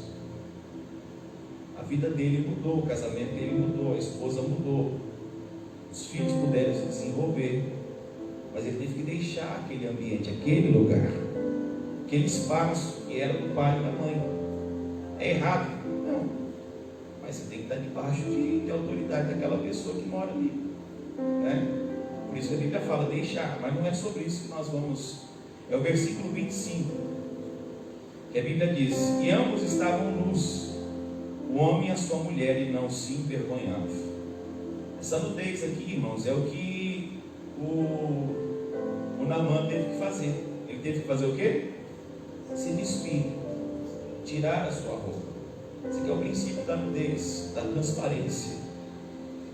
A vida dele mudou, o casamento dele mudou, a esposa mudou, os filhos puderam se desenvolver, mas ele teve que deixar aquele ambiente, aquele lugar, aquele espaço que era do pai e da mãe. É errado? Não, mas você tem que estar debaixo de autoridade daquela pessoa que mora ali, né? Por isso que a Bíblia fala deixar, mas não é sobre isso que nós vamos. É o versículo 25, que a Bíblia diz, e ambos estavam nus, o homem e a sua mulher, e não se envergonhavam. Essa nudez aqui, irmãos, é o que o Naamã teve que fazer. Ele teve que fazer o quê? Se despir, tirar a sua roupa. Esse aqui é o princípio da nudez, da transparência,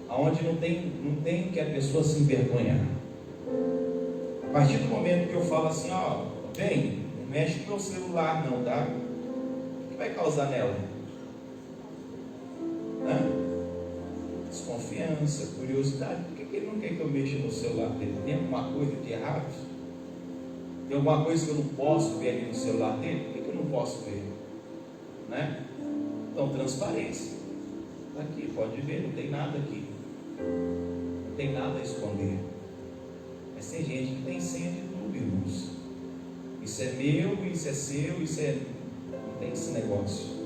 aonde não tem que a pessoa se envergonhar. A partir do momento que eu falo assim, ó, bem, não mexe com o meu celular não, tá? O que vai causar nela? Desconfiança, curiosidade. Por que ele não quer que eu mexa no celular dele? Tem alguma coisa de errado? Tem alguma coisa que eu não posso ver ali no celular dele? Por que eu não posso ver? Né? Então, transparência. Está aqui, pode ver, não tem nada aqui. Não tem nada a esconder. Mas tem gente que tem senha de tudo, irmãos. Isso é meu, isso é seu, isso é... Não tem esse negócio.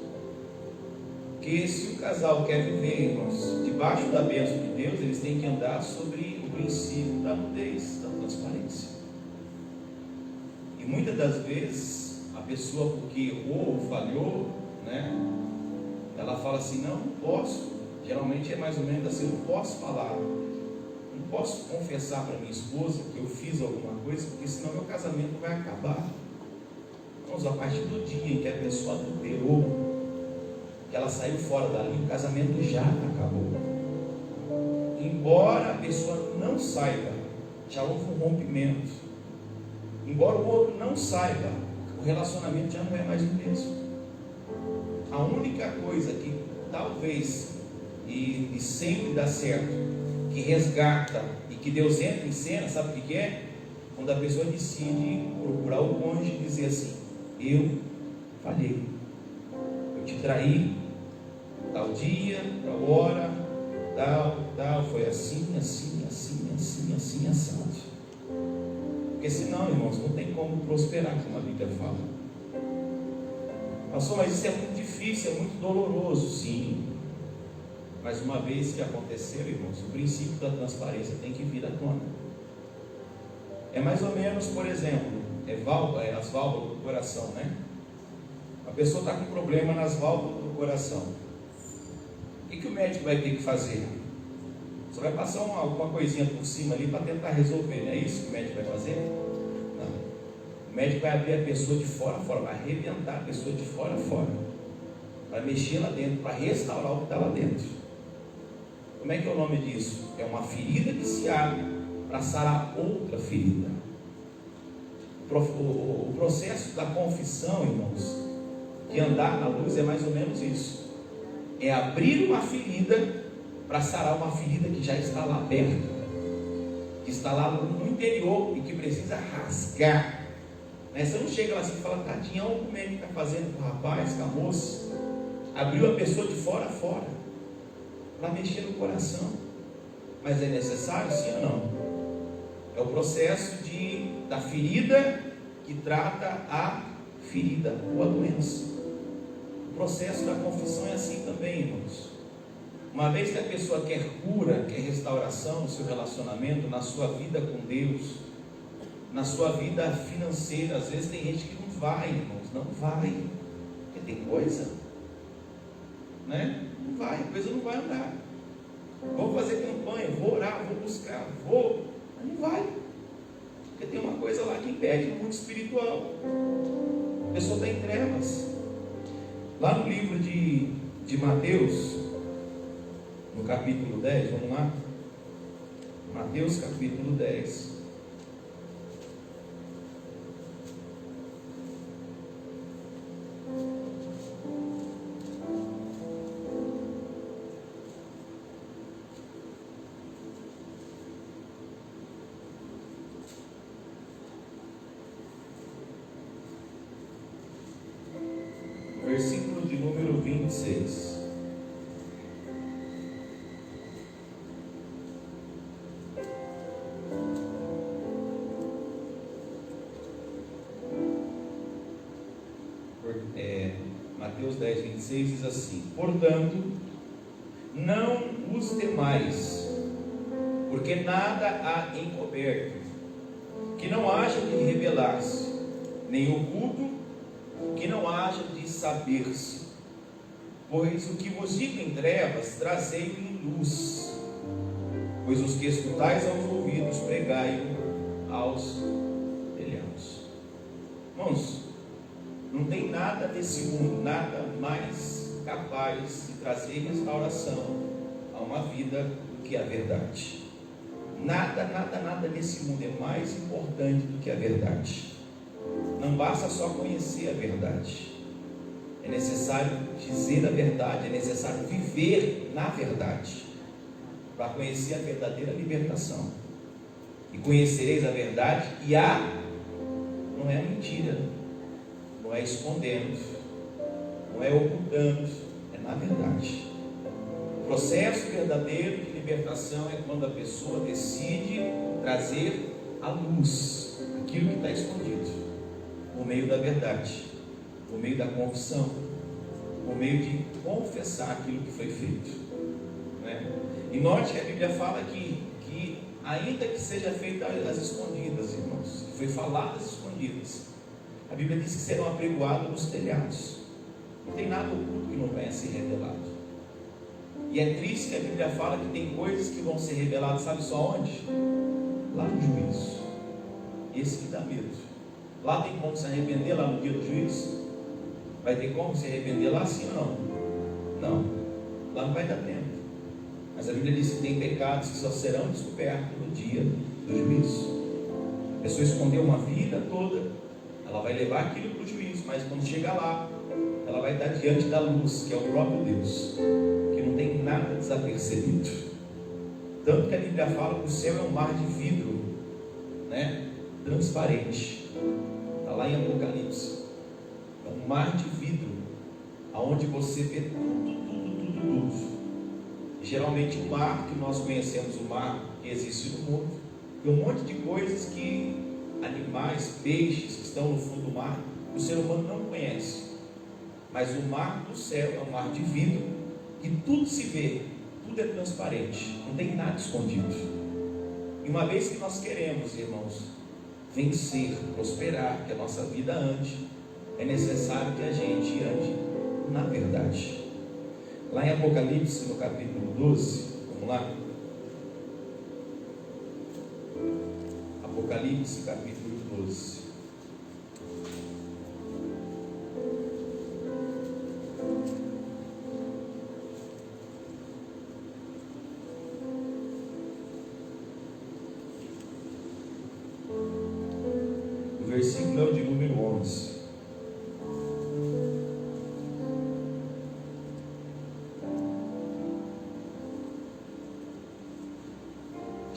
Porque se o casal quer viver, irmãos, debaixo da bênção de Deus, eles têm que andar sobre o princípio da nudez, da transparência. E muitas das vezes, a pessoa porque errou ou falhou, né, ela fala assim, não posso. Geralmente é mais ou menos assim, eu não posso falar, não posso confessar para minha esposa que eu fiz alguma coisa, porque senão meu casamento vai acabar. Então, a partir do dia em que a pessoa adulterou, que ela saiu fora dali, o casamento já acabou. Embora a pessoa não saiba, já houve um rompimento. Embora o outro não saiba, o relacionamento já não é mais o mesmo. A única coisa que talvez e sempre dá certo, que resgata e que Deus entra em cena, sabe o que é? Quando a pessoa decide procurar o cônjuge e dizer assim, eu falhei, eu te traí, tal dia, tal hora, tal, foi assim, assado. Porque senão, irmãos, não tem como prosperar, como a Bíblia fala. Pastor, mas isso é muito difícil, é muito doloroso, sim. Mas uma vez que aconteceu, irmãos, o princípio da transparência tem que vir à tona. É mais ou menos, por exemplo, as válvulas do coração, né? A pessoa está com problema nas válvulas do coração. O que o médico vai ter que fazer? Você vai passar alguma coisinha por cima ali para tentar resolver, não é isso que o médico vai fazer? Não. O médico vai abrir a pessoa de fora a fora, vai arrebentar a pessoa de fora a fora, vai mexer lá dentro, para restaurar o que está lá dentro. Como é que é o nome disso? É uma ferida que se abre para sarar outra ferida. O processo da confissão, irmãos, que andar na luz é mais ou menos isso. É abrir uma ferida para sarar uma ferida que já está lá aberta, que está lá no interior e que precisa rasgar. Você não chega lá assim e fala, tadinha, olha como ele está fazendo com o rapaz, com a moça. Abriu a pessoa de fora a fora, para mexer no coração. Mas é necessário, sim ou não? É o processo da ferida que trata a ferida ou a doença. O processo da confissão é assim também, irmãos. Uma vez que a pessoa quer cura, quer restauração no seu relacionamento, na sua vida com Deus, na sua vida financeira, às vezes tem gente que não vai, irmãos, não vai, porque tem coisa, né? Não vai, a coisa não vai andar. Vou fazer campanha, vou orar, vou buscar, mas não vai, porque tem uma coisa lá que impede no mundo espiritual. A pessoa está em trevas. Lá no livro de Mateus, no capítulo 10, vamos lá? Mateus capítulo 10. Versículo de número 26. Mateus 10, 26 diz assim: portanto, não os temais, porque nada há encoberto, que não haja de revelar-se, nem oculto, que não haja de saber-se. Pois o que vos digo em trevas, trazei-o em luz. Pois os que escutais aos ouvidos, pregai-o aos telhados. Irmãos, não tem nada nesse mundo, nada mais capaz de trazer restauração a uma vida do que a verdade. Nada, nada, nada nesse mundo é mais importante do que a verdade. Não basta só conhecer a verdade, é necessário dizer a verdade, é necessário viver na verdade, para conhecer a verdadeira libertação. E conhecereis a verdade, e não é mentira, não é escondendo, não é ocultando, é na verdade. O processo verdadeiro de libertação é quando a pessoa decide trazer à luz aquilo que está escondido, por meio da verdade, por meio da confissão, por meio de confessar aquilo que foi feito, né? E note que a Bíblia fala que ainda que seja feita às escondidas, irmãos, que foi falado às escondidas, a Bíblia diz que serão apregoados nos telhados. Não tem nada oculto que não venha a ser revelado. E é triste que a Bíblia fala que tem coisas que vão ser reveladas, sabe só onde? Lá no juízo. Esse que dá medo. Lá tem como se arrepender, lá no dia do juízo? Vai ter como se arrepender lá, sim ou não? Não, lá não vai dar tempo. Mas a Bíblia diz que tem pecados que só serão descobertos no dia do juízo. A pessoa escondeu uma vida toda, ela vai levar aquilo para o juízo, mas quando chegar lá, ela vai estar diante da luz, que é o próprio Deus, que não tem nada desapercebido. Tanto que a Bíblia fala que o céu é um mar de vidro, né? Transparente. Está lá em Apocalipse. É um mar de vidro, aonde você vê tudo. Geralmente o mar que nós conhecemos, o mar que existe no mundo, tem um monte de coisas que animais, peixes que estão no fundo do mar, o ser humano não conhece. Mas o mar do céu é um mar de vidro, que tudo se vê, tudo é transparente, não tem nada escondido. E uma vez que nós queremos, irmãos, vencer, prosperar, que a nossa vida ande, é necessário que a gente ande na verdade. Lá em Apocalipse, no capítulo 12, vamos lá? Apocalipse, capítulo 12. O versículo é o de número 11.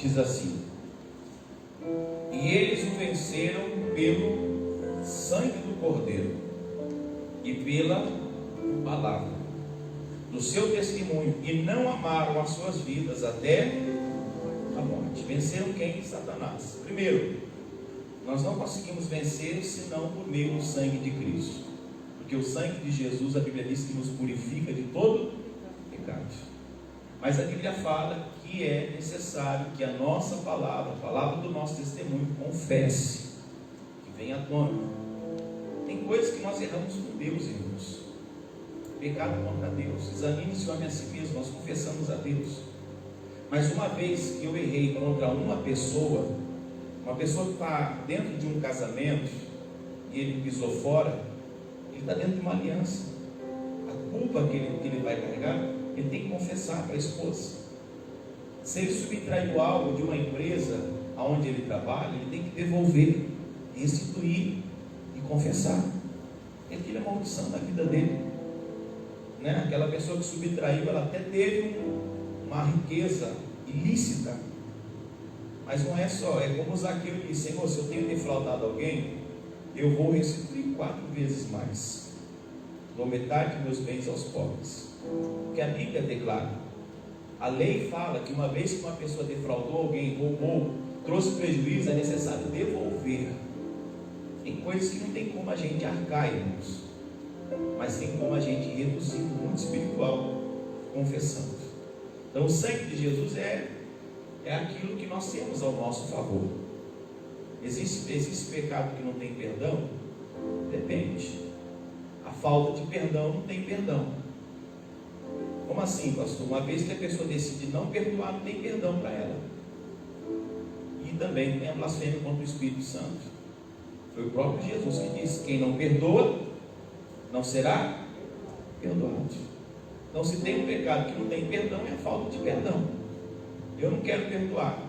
diz assim: e eles o venceram pelo sangue do Cordeiro e pela palavra do seu testemunho, e não amaram as suas vidas até a morte. Venceram quem? Satanás. Primeiro, nós não conseguimos vencer senão por meio do sangue de Cristo, porque o sangue de Jesus, a Bíblia diz que nos purifica de todo pecado. Mas a Bíblia fala que é necessário que a nossa palavra, a palavra do nosso testemunho, confesse, que venha à tona. Tem coisas que nós erramos com Deus, irmãos. Pecado contra Deus. Examine-se o homem a si mesmo. Nós confessamos a Deus. Mas uma vez que eu errei contra uma pessoa que está dentro de um casamento e ele pisou fora, ele está dentro de uma aliança. A culpa que ele vai carregar, ele tem que confessar para a esposa. Se ele subtraiu algo de uma empresa onde ele trabalha, ele tem que devolver, restituir e confessar. Aquilo é maldição na vida dele. Né? Aquela pessoa que subtraiu, ela até teve uma riqueza ilícita, mas não é só, é como Zaqueu disse: Senhor, se eu tenho defraudado alguém, eu vou restituir 4 vezes mais, dou metade de meus bens aos pobres. Porque a Bíblia declara, a lei fala que uma vez que uma pessoa defraudou alguém, roubou, trouxe prejuízo, é necessário devolver. Tem coisas que não tem como a gente arcar, irmãos, mas tem como a gente reduzir no mundo espiritual, confessando. Então o sangue de Jesus é aquilo que nós temos ao nosso favor. Existe pecado que não tem perdão? Depende. A falta de perdão não tem perdão. Como assim, pastor? Uma vez que a pessoa decide não perdoar, não tem perdão para ela. E também tem a blasfêmia contra o Espírito Santo. Foi o próprio Jesus que disse: quem não perdoa não será perdoado. Então, se tem um pecado que não tem perdão, é a falta de perdão. Eu não quero perdoar,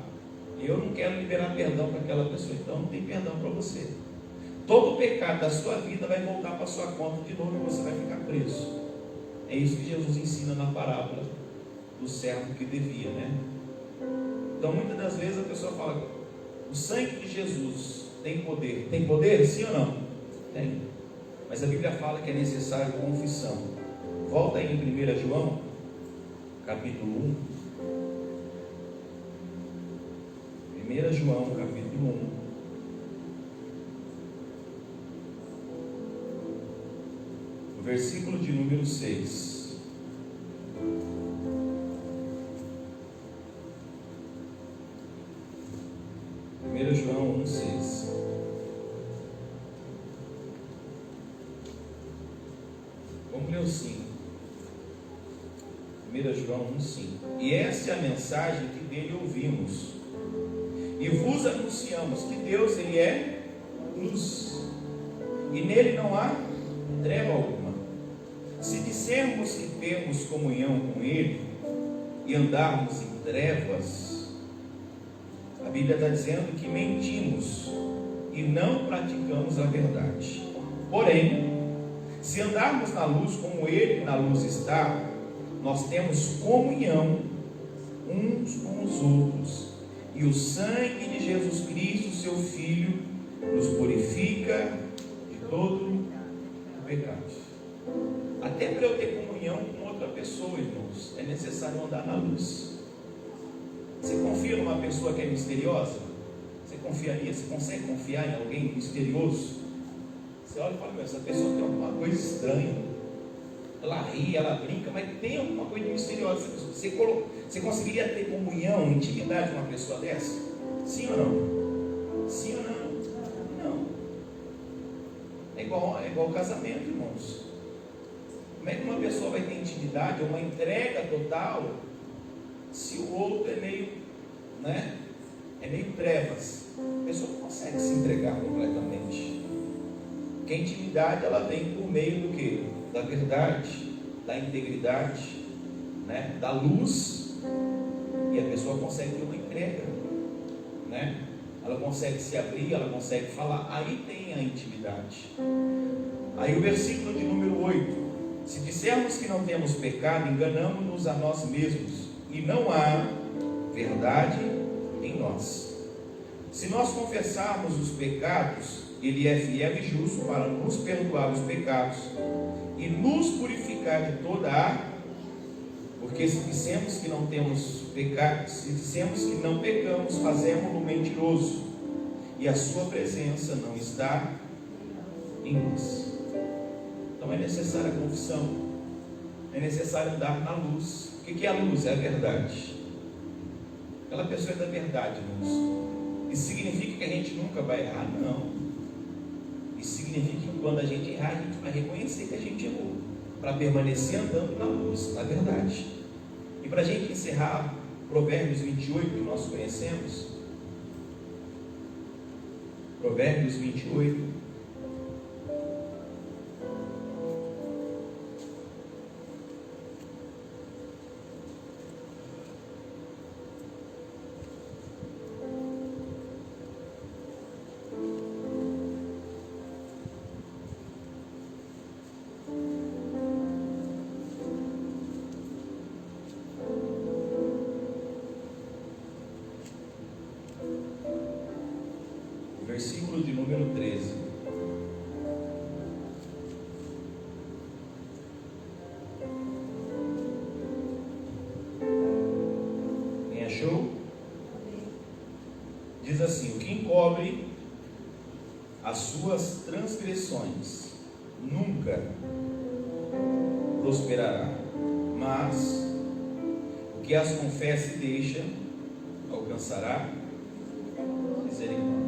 eu não quero liberar perdão para aquela pessoa, então não tem perdão para você. Todo pecado da sua vida vai voltar para a sua conta de novo e você vai ficar preso. É isso que Jesus ensina na parábola do servo que devia, né? Então, muitas das vezes a pessoa fala: o sangue de Jesus tem poder. Tem poder? Sim ou não? Tem. Mas a Bíblia fala que é necessário confissão. Volta aí em 1 João, capítulo 1. 1 João, capítulo 1. O versículo de número 6. João 1,6. Vamos ler o 5. 1 João 1,5. E esta é a mensagem que dele ouvimos e vos anunciamos, que Deus, Ele é luz, e nele não há treva alguma. Se dissermos que temos comunhão com Ele e andarmos em trevas, a Bíblia está dizendo que mentimos e não praticamos a verdade. Porém, se andarmos na luz como Ele na luz está, nós temos comunhão uns com os outros, e o sangue de Jesus Cristo, seu Filho, nos purifica de todo pecado. Até para eu ter comunhão com outra pessoa, irmãos, é necessário andar na luz. Você confia numa pessoa que é misteriosa? Você confiaria? Você consegue confiar em alguém misterioso? Você olha e fala: essa pessoa tem alguma coisa estranha. Ela ri, ela brinca, mas tem alguma coisa misteriosa. Você conseguiria ter comunhão, intimidade com uma pessoa dessa? Sim ou não? Sim ou não? Não. É igual casamento, irmãos. Como é que uma pessoa vai ter intimidade, uma entrega total, se o outro é meio, né? É meio trevas? A pessoa não consegue se entregar completamente. Porque a intimidade, ela vem por meio do quê? Da verdade, da integridade, né? Da luz, e a pessoa consegue ter uma entrega, né? Ela consegue se abrir, ela consegue falar, aí tem a intimidade. Aí o versículo de número 8: se dissermos que não temos pecado, enganamos-nos a nós mesmos, e não há verdade em nós. Se nós confessarmos os pecados, Ele é fiel e justo para nos perdoar os pecados e nos purificar de toda a... Porque se dissemos que não temos pecado, se dissemos que não pecamos, fazemos-no mentiroso, e a sua presença não está em nós. Então é necessária a confissão, é necessário andar na luz. O que é a luz? É a verdade. Aquela pessoa é da verdade, irmãos. Isso significa que a gente nunca vai errar? Não. Isso significa que quando a gente errar, a gente vai reconhecer que a gente errou, para permanecer andando na luz, na verdade. E para a gente encerrar, Provérbios 28, que nós conhecemos, Provérbios 28, versículo de número 13. Quem achou? Diz assim: o que encobre as suas transgressões nunca prosperará, mas o que as confessa e deixa alcançará misericórdia.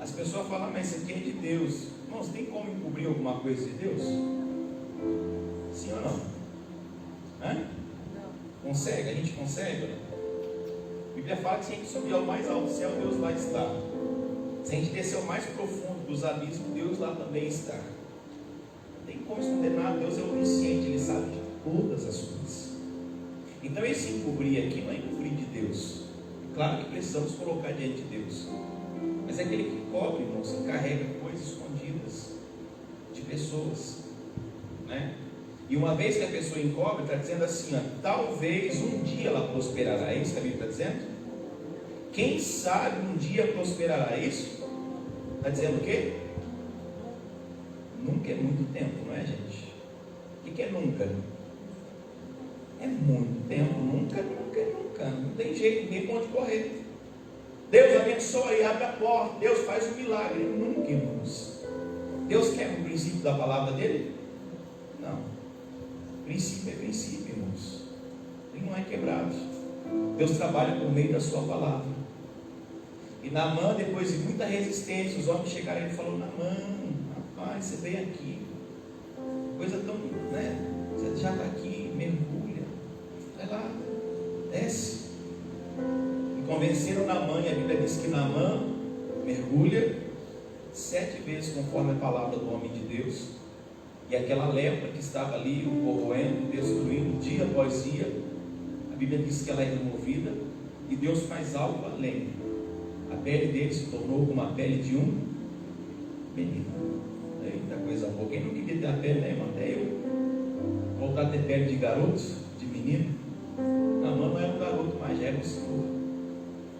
As pessoas falam, mas isso aqui é de Deus. Irmãos, tem como encobrir alguma coisa de Deus? Sim ou não? Hã? Consegue? A gente consegue? A Bíblia fala que se a gente subir ao mais alto céu, Deus lá está. Se a gente descer ao mais profundo dos abismos, Deus lá também está. Não tem como esconder nada. Deus é onisciente, Ele sabe de todas as coisas. Então esse encobrir aqui não é encobrir de Deus. Claro que precisamos colocar diante de Deus, mas é aquele que cobre, irmãos, que carrega coisas escondidas de pessoas, né? E uma vez que a pessoa encobre, está dizendo assim, ó, talvez um dia ela prosperará. É isso que a Bíblia está dizendo? Quem sabe um dia prosperará. Isso? Está dizendo o quê? Nunca é muito tempo, não é, gente? O que é nunca? É muito tempo. Nunca, nunca, nunca. Não tem jeito, ninguém pode correr. Deus abençoa e abre a porta. Deus faz um milagre. Nunca, irmãos. Deus quer o princípio da palavra dele? Não. Princípio é princípio, irmãos. Ele não é quebrado. Deus trabalha por meio da sua palavra. E Naamã, depois de muita resistência, os homens chegaram e ele falou: Naamã, rapaz, você vem aqui, coisa tão, né? Você já está aqui, mergulha, vai lá, desce. E convenceram Naamã, e a Bíblia diz que Naamã mergulha 7 vezes conforme a palavra do homem de Deus. E aquela lepra que estava ali, o corroendo, destruindo dia após dia, a Bíblia diz que ela é removida, e Deus faz algo além. A pele dele se tornou como a pele de um menino. Eita coisa boa. Quem não queria ter a pele, né, irmão? Até eu. Voltar a ter pele de garoto, de menino. Naamã não era um garoto, mas já era o Senhor.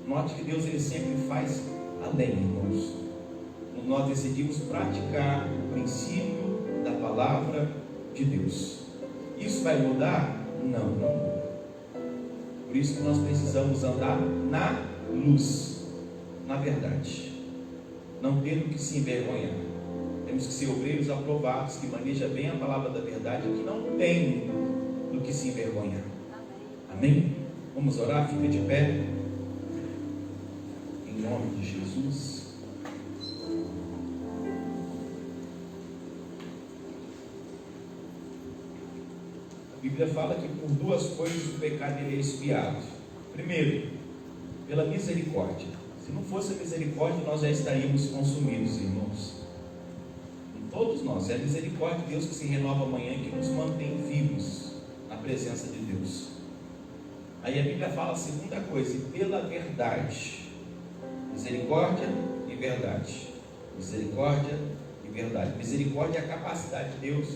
Note que Deus, ele sempre faz além, irmãos. Nós decidimos praticar o princípio da palavra de Deus. Isso vai mudar? Não, não muda. Por isso que nós precisamos andar na luz, na verdade, não tendo que se envergonhar. Temos que ser obreiros aprovados, que manejam bem a palavra da verdade, que não tem do que se envergonhar. Amém? Vamos orar? Fica de pé. Em nome de Jesus. A Bíblia fala que por 2 coisas o pecado ele é expiado. Primeiro, pela misericórdia. Se não fosse a misericórdia, nós já estaríamos consumidos, irmãos. Todos nós. É a misericórdia de Deus que se renova amanhã e que nos mantém vivos na presença de Deus. Aí a Bíblia fala a segunda coisa: pela verdade. Misericórdia e verdade. Misericórdia e verdade. Misericórdia é a capacidade de Deus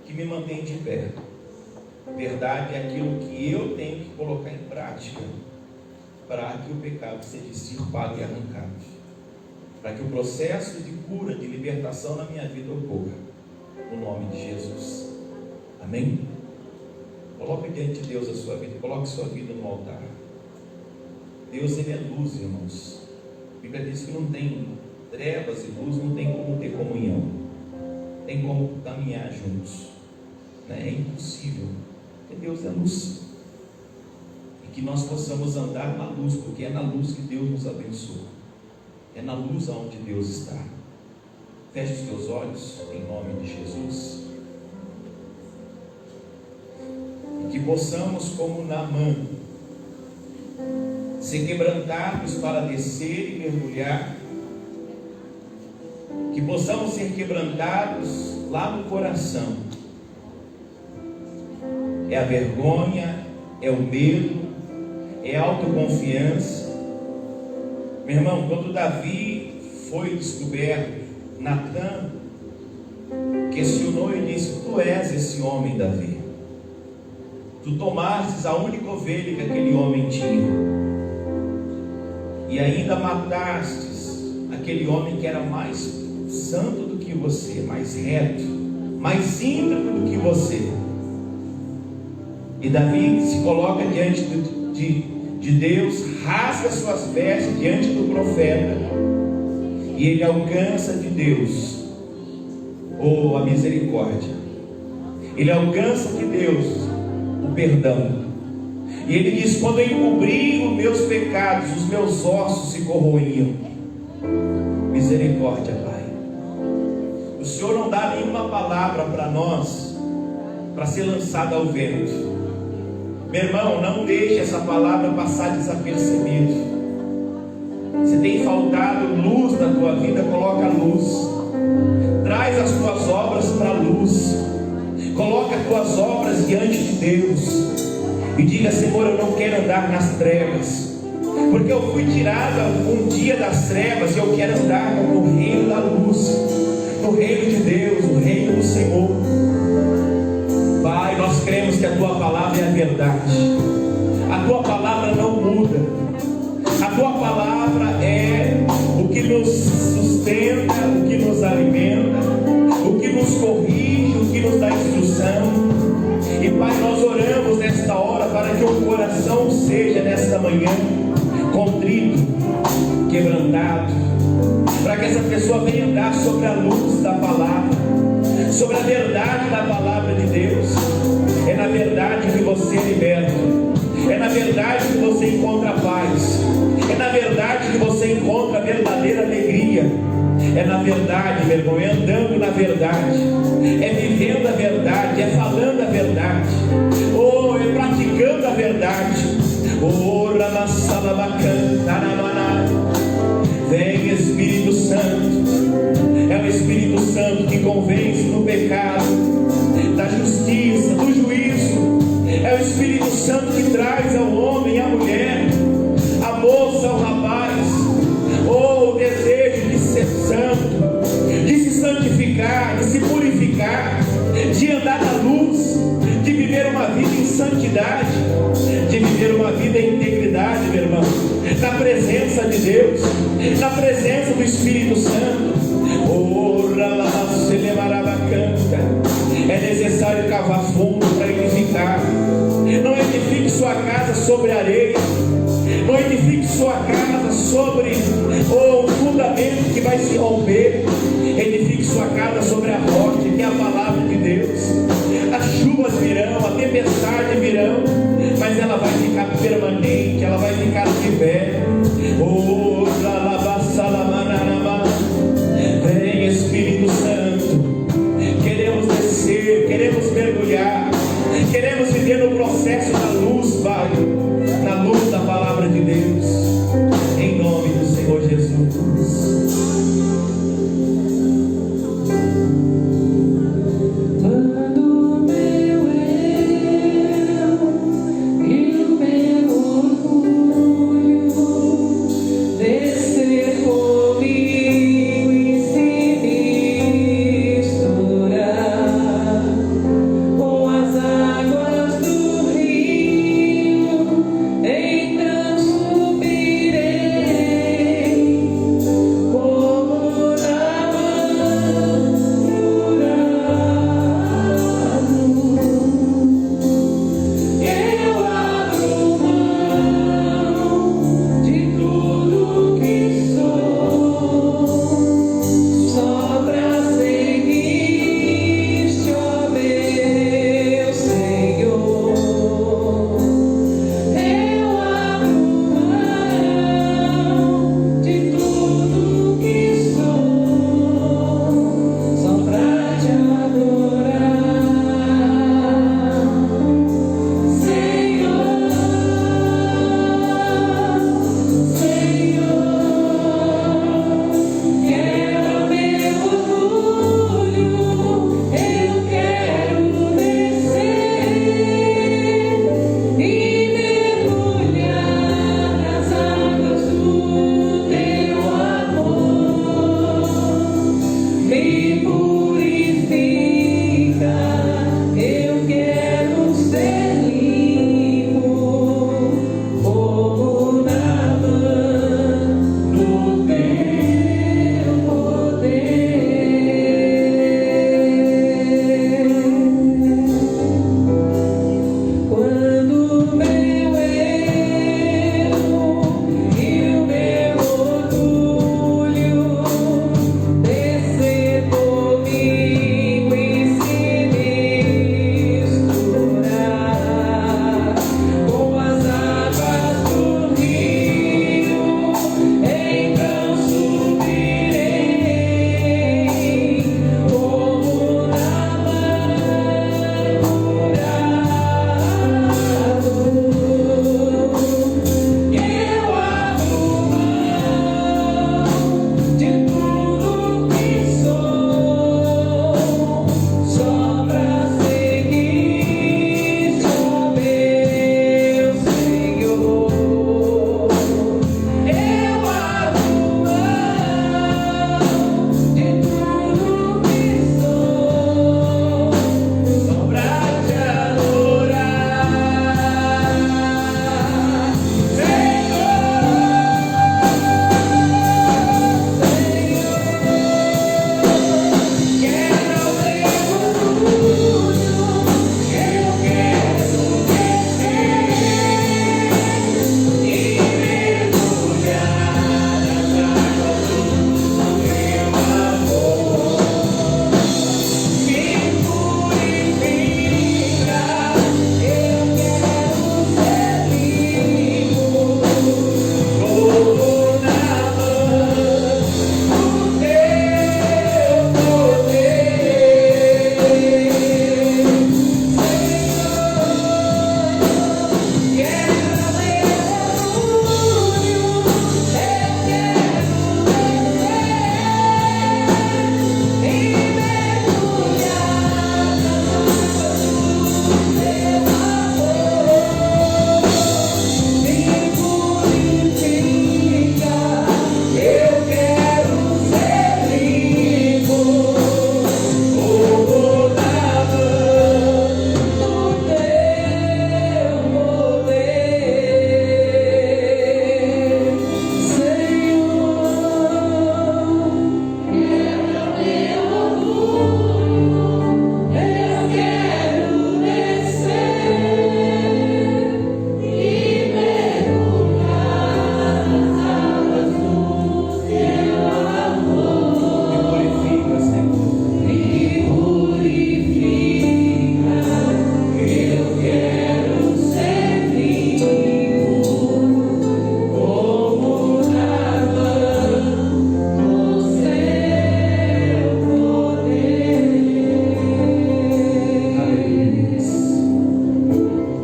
que me mantém de pé. Verdade é aquilo que eu tenho que colocar em prática. para que o pecado seja extirpado e arrancado, para que o processo de cura, de libertação na minha vida ocorra, no nome de Jesus. Amém? Coloque diante de Deus a sua vida, coloque sua vida no altar. Deus, Ele é luz, irmãos. A Bíblia diz que não tem trevas e luz, não tem como ter comunhão, tem como caminhar juntos, né? É impossível, porque Deus é luz, e que nós possamos andar na luz, porque é na luz que Deus nos abençoa, é na luz aonde Deus está. Feche os teus olhos, em nome de Jesus, e que possamos, como Naamã, ser quebrantados para descer e mergulhar, que possamos ser quebrantados lá no coração. É a vergonha, é o medo, é a autoconfiança. Meu irmão, quando Davi foi descoberto, Natan questionou e disse: tu és esse homem, Davi. Tu tomastes a única ovelha que aquele homem tinha, e ainda matastes aquele homem que era mais santo do que você, mais reto, mais íntegro do que você. E Davi se coloca diante de Deus, rasga suas vestes diante do profeta, e ele alcança de Deus, a misericórdia, ele alcança de Deus o perdão, e ele diz: quando eu encobri os meus pecados, os meus ossos se corroíam. Misericórdia, Pai. O Senhor não dá nenhuma palavra para nós para ser lançada ao vento. Meu irmão, não deixe essa palavra passar desapercebido. Se tem faltado luz na tua vida, coloca luz. Traz as tuas obras para a luz. Coloca as tuas obras diante de Deus e diga: Senhor, eu não quero andar nas trevas, porque eu fui tirado um dia das trevas, e eu quero andar no reino da luz, no reino de Deus, no reino do Senhor. Pai, nós cremos que a Tua palavra é a verdade, a Tua palavra não muda, a Tua palavra é o que nos sustenta, o que nos alimenta, o que nos corrige, o que nos dá instrução. E Pai, nós oramos nesta hora para que o coração seja nesta manhã contrito, quebrantado, para que essa pessoa venha andar sobre a luz da palavra, sobre a verdade da palavra de Deus. É na verdade que você é liberto, é na verdade que você encontra paz, é na verdade que você encontra a verdadeira alegria, é na verdade, meu irmão, é andando na verdade, é vivendo a verdade, é falando a verdade, é praticando a verdade. Vem Espírito Santo, é o Espírito Santo que convence do pecado, da justiça, do juízo. É o Espírito Santo que traz ao homem e à mulher, à moça, ao rapaz, o desejo de ser santo, de se santificar, de se purificar, de andar na luz, de viver uma vida em santidade, de viver uma vida em integridade, meu irmão, na presença de Deus, na presença do Espírito Santo. É necessário cavar fundo para edificar. Não edifique sua casa sobre areia, não edifique sua casa sobre um fundamento que vai se romper. Edifique sua casa sobre a rocha, que é a palavra de Deus. As chuvas virão, a tempestade virão, mas ela vai ficar permanente, ela vai ficar de pé. Vem Espírito Santo, queremos descer, queremos mergulhar, queremos viver no processo da luz, Pai, na luz da palavra de Deus, em nome do Senhor Jesus. E o meu orgulho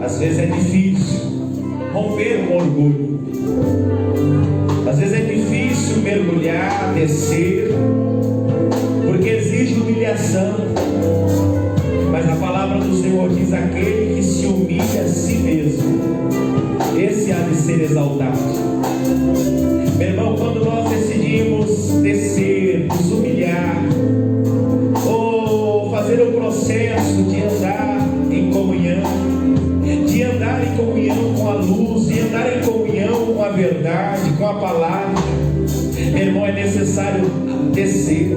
Às vezes é difícil romper com orgulho. Às vezes é difícil mergulhar, descer, porque exige humilhação. Mas a palavra do Senhor diz: aquele que se humilha a si mesmo, esse há de ser exaltado. Meu irmão, quando nós decidimos descer, nos humilhar, ou fazer o processo de andar em comunhão, de andar em comunhão com a luz, de andar em comunhão com a verdade, com a palavra, meu irmão, é necessário descer,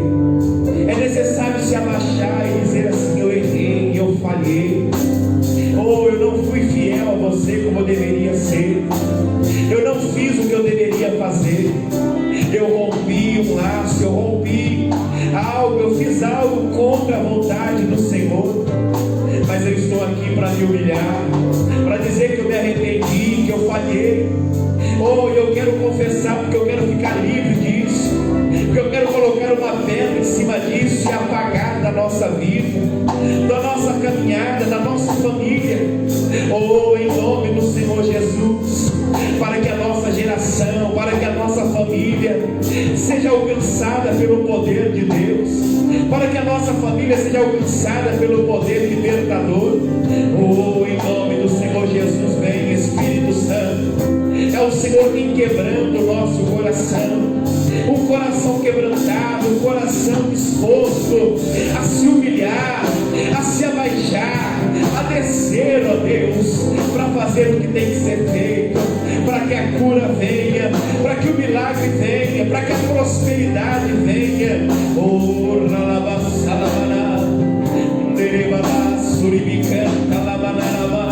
é necessário se abaixar e dizer assim: eu errei, eu falhei, ou eu não fui fiel a você como eu deveria ser, eu não fiz o que eu deveria fazer, eu rompi um laço, eu rompi algo, eu fiz algo contra a vontade do Senhor. Mas eu estou aqui para me humilhar, para dizer que eu me arrependi, que eu falhei. Oh, eu quero confessar, porque eu quero ficar livre disso, porque eu quero colocar uma pedra em cima disso e apagar da nossa vida, da nossa caminhada, da nossa família. Oh, em nome do Senhor Jesus, para que a nossa geração, para que a nossa família seja alcançada pelo poder de Deus, para que a nossa família seja alcançada pelo poder libertador. Oh, em nome do Senhor Jesus, vem Espírito Santo. É o Senhor quem quebranta o nosso coração, um coração quebrantado, um coração disposto a se humilhar, a se abaixar, a descer, ó Deus, para fazer o que tem que ser feito, para que a cura venha, para que o milagre venha, para que a prosperidade venha. Oh, ralabassalabaná, nerebalá, suribicanta, labanarabá,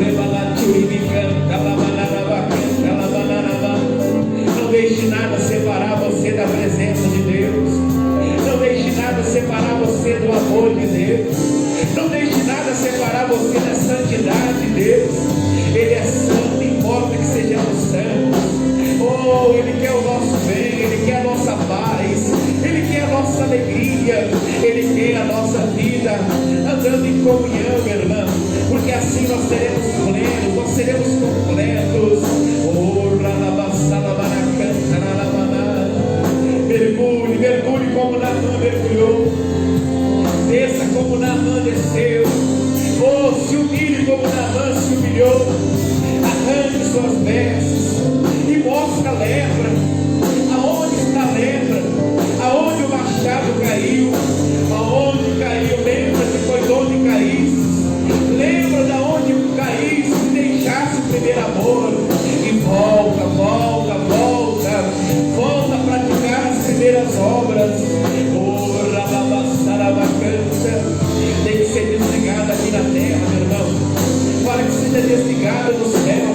rebalá, turibicanta, labanarabá, canta, labanarabá. Não deixe nada separar você da presença de Deus. Não deixe nada separar você do amor de Deus. Não deixe nada separar você da santidade de Deus. Ele é santo, importa que sejamos santos. Oh, Ele quer o nosso bem, Ele quer a nossa paz, Ele quer a nossa alegria, Ele quer a nossa vida andando em comunhão, meu irmão, porque assim nós seremos plenos, nós seremos completos. Oh, ralabassalabaracanta, ralabaná. Mergulhe, mergulhe como Naamã mergulhou, desça como Naamã desceu. Oh, se humilhe como Naamã se humilhou, arranque suas vestes e mostra a lepra. Aonde está a lepra? Aonde o machado caiu? Aonde caiu? Lembra-te, foi de onde caíste. Lembra de onde caíste e deixaste o primeiro amor. E volta, volta, volta. Volta a praticar as primeiras obras. Oh, rababassarabacanta. Tem que ser desligada aqui na terra, meu irmão, para que seja desligada no céu.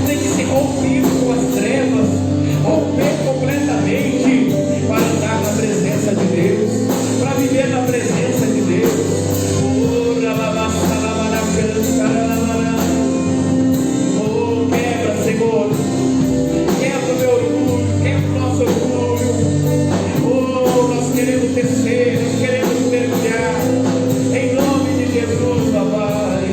Tem que ser rompido com as trevas, romper completamente para andar na presença de Deus, para viver na presença de Deus. Oh, quebra, Senhor, quebra o meu orgulho, quebra o nosso orgulho. Oh, nós queremos descer, nós queremos mergulhar, em nome de Jesus, papai.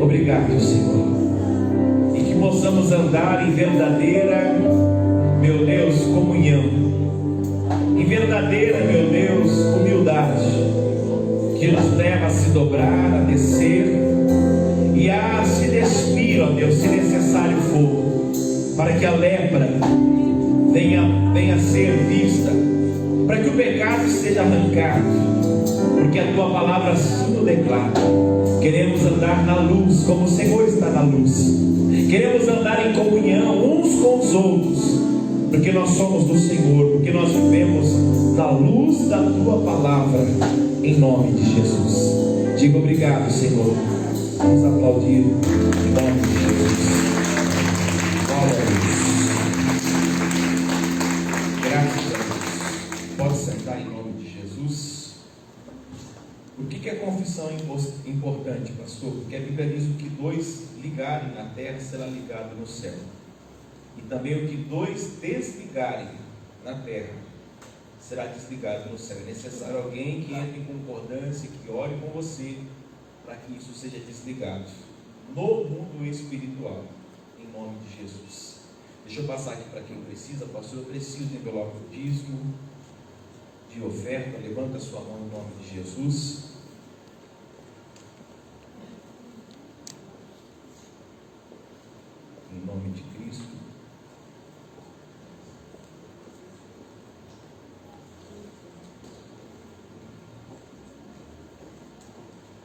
Obrigado, Senhor. possamos andar em verdadeira, meu Deus, comunhão, em verdadeira, meu Deus, humildade, que nos leva a se dobrar, a descer e a se despir, ó Deus, se necessário for, para que a lepra venha a ser vista, para que o pecado seja arrancado, porque a tua palavra assim o declara. Queremos andar na luz, como o Senhor está na luz. Queremos andar em comunhão uns com os outros, porque nós somos do Senhor, porque nós vivemos na luz da tua palavra, em nome de Jesus. Diga obrigado, Senhor. Vamos aplaudir em nome de Jesus. Glória a Deus. Graças a Deus. Pode sentar em nome de Jesus. Por que a confissão é importante, pastor? Porque a Bíblia diz: o que dois ligarem na terra será ligado no céu. E também o que dois desligarem na terra será desligado no céu. É necessário alguém que entre em concordância, que ore com você, para que isso seja desligado no mundo espiritual, em nome de Jesus. Deixa eu passar aqui para quem precisa. Pastor, eu preciso de envelope de dízimo, de oferta. Levanta a sua mão em nome de Jesus. Em nome de Cristo.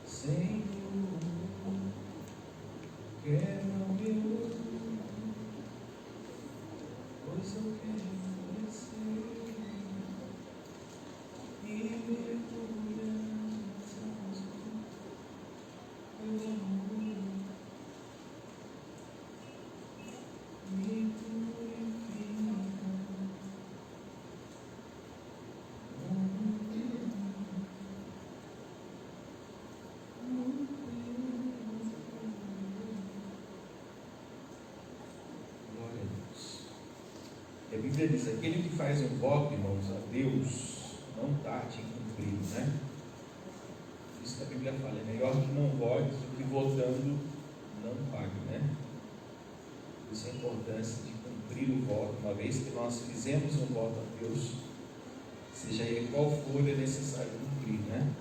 Senhor, quero meu, pois eu quero conhecer e mergulhar nessas coisas. Me purifica. A Bíblia diz: aquele que faz um voto, irmãos, a Deus, não tarde em cumprir, né? Isso que a Bíblia fala: é melhor que não vote do que votando não pague, né? Isso é a importância de cumprir o voto. Uma vez que nós fizemos um voto a Deus, seja ele qual for, é necessário cumprir, né?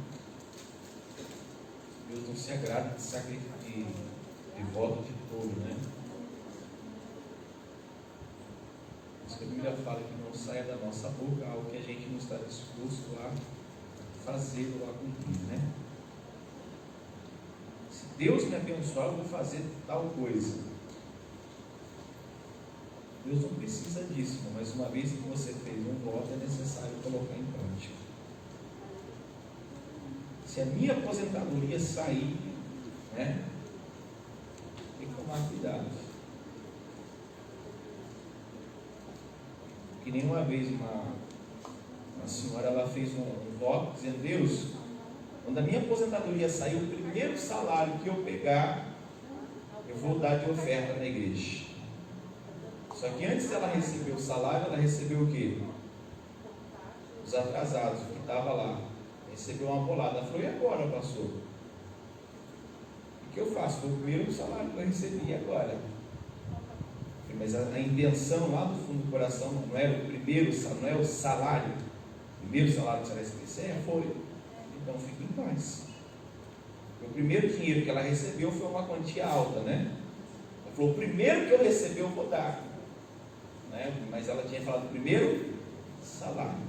Deus não se agrada de sacrifício, de voto de tolo, né? A Bíblia fala que não saia da nossa boca algo que a gente não está disposto a fazer ou a cumprir, né? Se Deus me abençoar, eu vou fazer tal coisa. Deus não precisa disso, mas uma vez que você fez um voto, é necessário colocar em prática. Se a minha aposentadoria sair, né, tem que tomar cuidado. Que nem uma vez uma senhora, ela fez um voto dizendo: Deus, quando a minha aposentadoria sair, o primeiro salário que eu pegar, eu vou dar de oferta na igreja. Só que antes dela receber o salário, ela recebeu o quê? Os atrasados, o que estava lá. Recebeu uma bolada. Ela falou: e agora, pastor? O que eu faço? Foi o primeiro salário que eu recebi agora. Mas a intenção lá do fundo do coração não era o primeiro, não é o salário, o primeiro salário que você vai receber, foi. Então fique em paz. O primeiro dinheiro que ela recebeu foi uma quantia alta, né? Ela falou: o primeiro que eu receber eu vou dar, né? Mas ela tinha falado primeiro salário.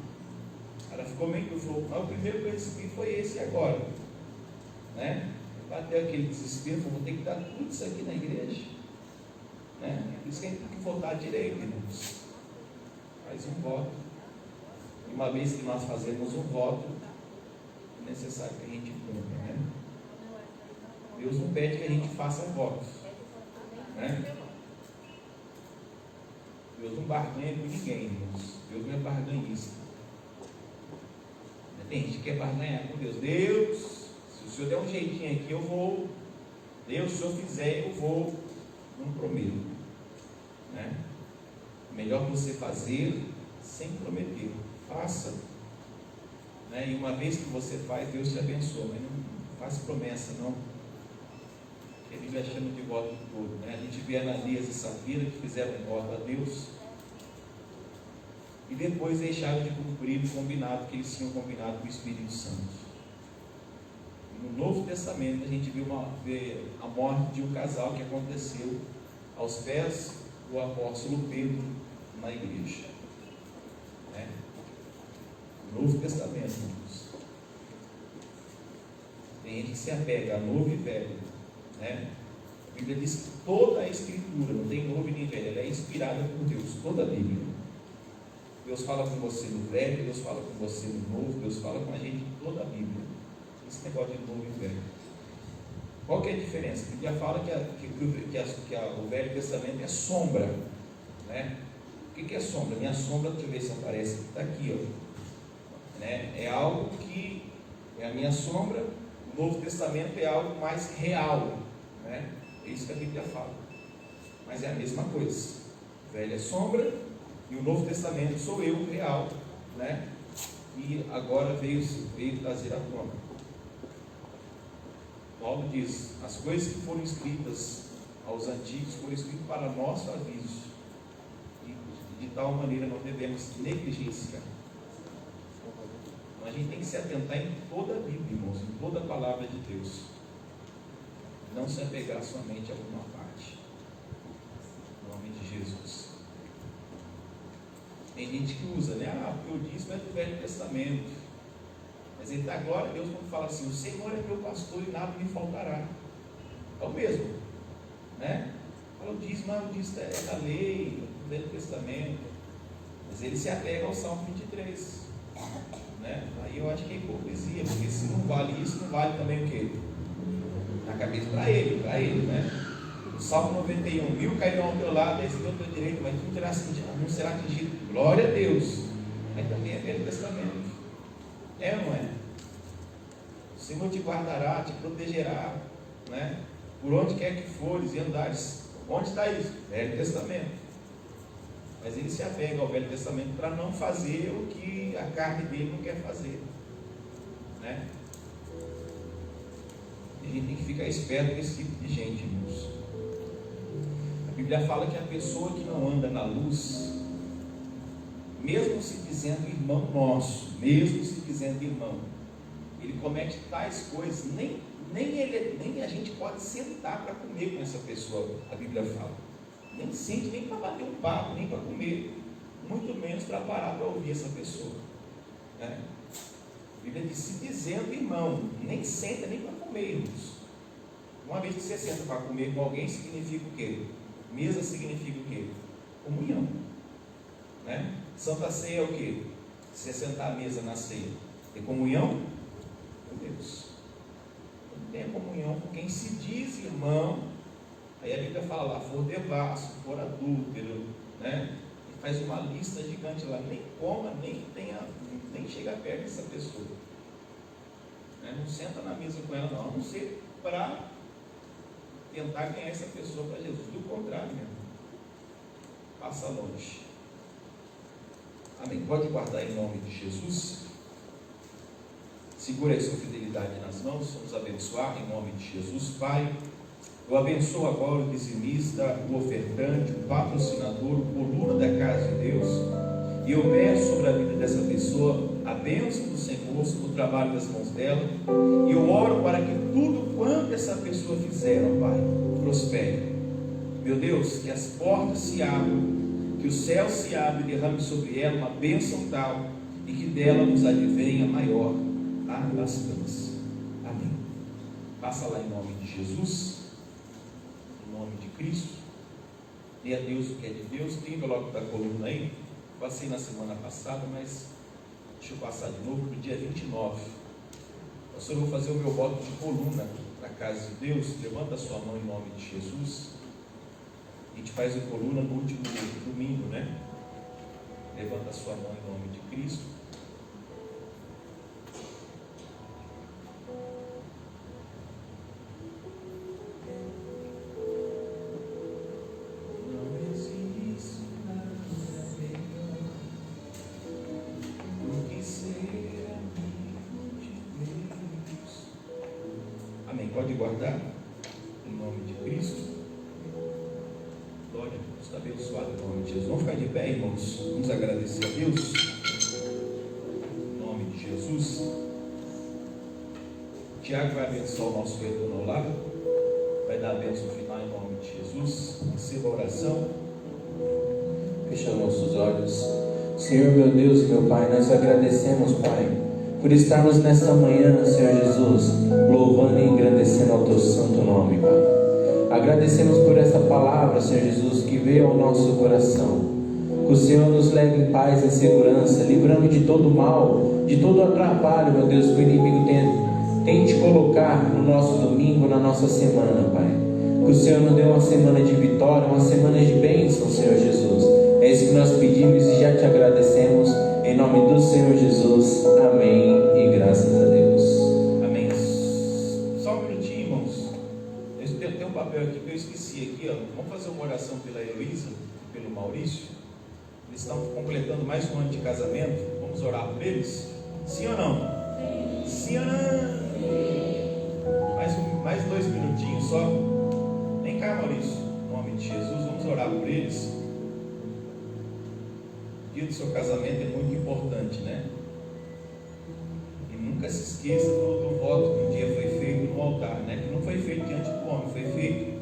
Ela ficou meio que falou: mas o primeiro que eu recebi foi esse agora, né? Bateu aquele desespero, falou: vou ter que dar tudo isso aqui na igreja. Né? Por isso que a gente tem que votar direito, irmãos. Faz um voto. E uma vez que nós fazemos um voto, é necessário que a gente cumpra, né? Deus não pede que a gente faça votos, né? Deus não barganha com ninguém, irmãos. Deus não é barganhista. Tem gente que quer barganhar com Deus. Deus, se o Senhor der um jeitinho aqui, eu vou. Deus, se o Senhor fizer, eu vou. Não prometo, né? Melhor você fazer sem prometer. Faça, né? E uma vez que você faz, Deus te abençoa. Mas não faz promessa, não. que a Bíblia chama de voto de todo, né? A gente vê Ananias e Safira que fizeram um voto a Deus e depois deixaram de cumprir o combinado que eles tinham combinado com o Espírito Santo. No Novo Testamento a gente vê a morte de um casal que aconteceu aos pés do apóstolo Pedro na igreja, né? No Novo Testamento, irmãos. Tem gente que se apega a novo e velho, né? A Bíblia diz que toda a Escritura, não tem novo nem velho, ela é inspirada por Deus, toda a Bíblia. Deus fala com você no velho, Deus fala com você no novo, Deus fala com a gente em toda a Bíblia. Esse negócio de novo e velho. Qual que é a diferença? A Bíblia fala que o Velho Testamento é sombra, né? O que é sombra? Minha sombra, deixa eu ver se aparece, está aqui, ó. Né? É algo que é a minha sombra. O Novo Testamento é algo mais real, né? É isso que a Bíblia fala. Mas é a mesma coisa. O velho é sombra e o Novo Testamento sou eu, real, né? E agora veio trazer à tona. Paulo diz: as coisas que foram escritas aos antigos foram escritas para nosso aviso, e de tal maneira não devemos negligenciar. Então a gente tem que se atentar em toda a Bíblia, irmãos, em toda a palavra de Deus, não se apegar somente a alguma parte. Em nome de Jesus. Tem gente que usa, né? Porque o dízimo é do Velho Testamento. Mas ele dá glória a Deus quando fala assim: o Senhor é meu pastor e nada me faltará. É o mesmo, né? Fala, o dízimo é da lei, do Velho Testamento. Mas ele se apega ao Salmo 23, né? Aí eu acho que é hipocrisia, porque se não vale isso, não vale também o quê? Na cabeça para ele, né? O Salmo 91, 1000 cairão ao teu lado, 10 ao teu direito, mas tu não será atingido. Glória a Deus. Mas também é Velho Testamento. É ou não é? O Senhor te guardará, te protegerá, né? Por onde quer que fores e andares. Onde está isso? Velho Testamento. Mas ele se apega ao Velho Testamento para não fazer o que a carne dele não quer fazer, né? E a gente tem que ficar esperto com esse tipo de gente, irmãos. A Bíblia fala que a pessoa que não anda na luz, mesmo se dizendo irmão nosso, mesmo se dizendo irmão, ele comete tais coisas, nem a gente pode sentar para comer com essa pessoa, a Bíblia fala. Nem sente, nem para bater um papo, nem para comer, muito menos para parar para ouvir essa pessoa, né? A Bíblia diz: se dizendo irmão, nem senta nem para comer, irmãos. Uma vez que você senta para comer com alguém, significa o quê? Mesa significa o quê? Comunhão, né? Santa Ceia é o quê? Você sentar à mesa na ceia, ter comunhão com Deus. Não tem comunhão com quem se diz irmão. Aí a Bíblia fala lá: for devasso, for adúltero, né? E faz uma lista gigante lá. Nem coma, nem chega perto dessa pessoa, né? Não senta na mesa com ela, não ser para tentar ganhar essa pessoa para Jesus. Do contrário, mesmo, passa longe. Amém. Pode guardar em nome de Jesus. Segura aí sua fidelidade nas mãos. Vamos abençoar em nome de Jesus. Pai, eu abençoo agora o dizimista, o ofertante, o patrocinador, o coluna da casa de Deus. E eu peço sobre a vida dessa pessoa a bênção do Senhor sobre o trabalho das mãos dela. E eu oro para que tudo quanto essa pessoa fizer, ó Pai, prospere. Meu Deus, que as portas se abram, que o céu se abre e derrame sobre ela uma bênção tal, e que dela nos advenha maior abastança. Amém. Passa lá em nome de Jesus, em nome de Cristo. Dê a Deus o que é de Deus. Tem o envelope da coluna aí. Passei na semana passada, mas deixa eu passar de novo para o dia 29. Pastor, eu vou fazer o meu voto de coluna para a casa de Deus. Levanta a sua mão em nome de Jesus. A gente faz a coluna no último domingo, né? Levanta a sua mão em nome de Cristo. Não existe nada melhor do que ser amigo de Deus. Amém. Pode guardar em nome de abençoado em nome de Jesus. Vamos ficar de pé, irmãos. Vamos agradecer a Deus. Em nome de Jesus. Tiago vai abençoar o nosso retorno ao lar. Vai dar a bênção final em nome de Jesus. Receba a oração. Fechando nossos olhos. Senhor, meu Deus e meu Pai, nós agradecemos, Pai, por estarmos nesta manhã, Senhor Jesus, louvando e engrandecendo ao Teu santo nome, Pai. Agradecemos por esta palavra, Senhor Jesus, que veio ao nosso coração. Que o Senhor nos leve em paz e segurança, livrando de todo mal, de todo atrapalho, meu Deus, que o inimigo tente colocar no nosso domingo, na nossa semana, Pai. Que o Senhor nos dê uma semana de vitória, uma semana de bênção, Senhor Jesus. É isso que nós pedimos e já te agradecemos. Em nome do Senhor Jesus. Amém. E graças a Deus. Amém. Só um minutinho, irmãos. Eu tenho um papel aqui que eu esqueci aqui, ó. Vamos fazer uma oração pela Heloísa e pelo Maurício. Eles estão completando mais um ano de casamento. Vamos orar por eles? Sim ou não? Sim ou não? Mais 2 minutinhos só. Vem cá, Maurício. Em nome de Jesus, vamos orar por eles. O dia do seu casamento é muito importante, né? E nunca se esqueça do voto que um dia foi feito no altar, né? Que não foi feito diante do homem, foi feito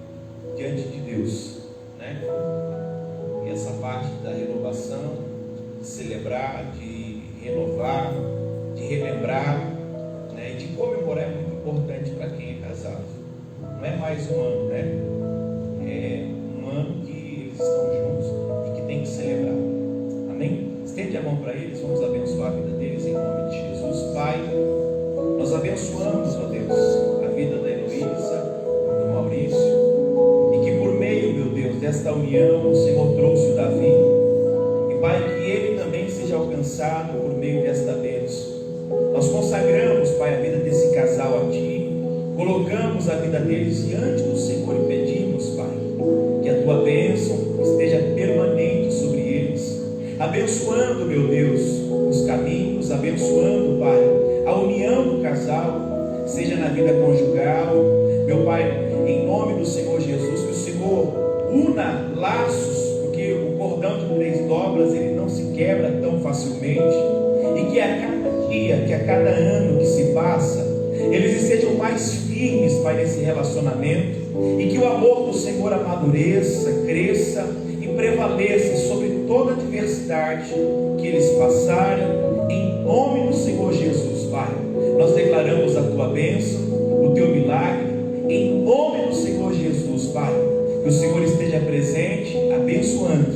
diante de Deus, né? E essa parte da renovação, de celebrar, de renovar, de relembrar, né? E de comemorar é muito importante para quem é casado. Não é mais um ano, né? É um ano que eles estão juntos e que tem que celebrar. Amém? Estende a mão para eles, vamos abençoar a vida deles em nome de Jesus. Pai, nós abençoamos, ó Deus, a vida da Heloísa, do Maurício, e que por meio, meu Deus, desta união, o Senhor trouxe o Davi, e Pai, que ele também seja alcançado por meio desta bênção. Nós consagramos, Pai, a vida desse casal a Ti, colocamos a vida deles diante do Senhor e pedimos, Pai, que a Tua bênção esteja permanente sobre eles, abençoando, meu Deus, os caminhos, abençoando, Pai, a união do casal, seja na vida conjugal, meu Pai, em nome do Senhor Jesus, que o Senhor una laços, porque o cordão de 3 dobras, ele não se quebra tão facilmente, e que a cada dia, que a cada ano que se passa, eles estejam mais firmes, Pai, nesse relacionamento, e que o amor do Senhor amadureça, cresça e prevaleça sobre toda a adversidade que eles passarem, em nome do Senhor Jesus, Pai. Nós declaramos a Tua bênção, o Teu milagre, em nome do Senhor Jesus, Pai. Que o Senhor esteja presente, abençoando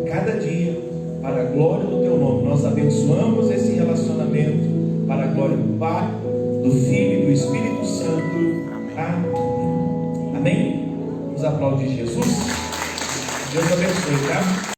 a cada dia, para a glória do Teu nome. Nós abençoamos esse relacionamento, para a glória do Pai, do Filho e do Espírito Santo. Amém. Amém? Vamos aplaudir Jesus. Deus abençoe, tá?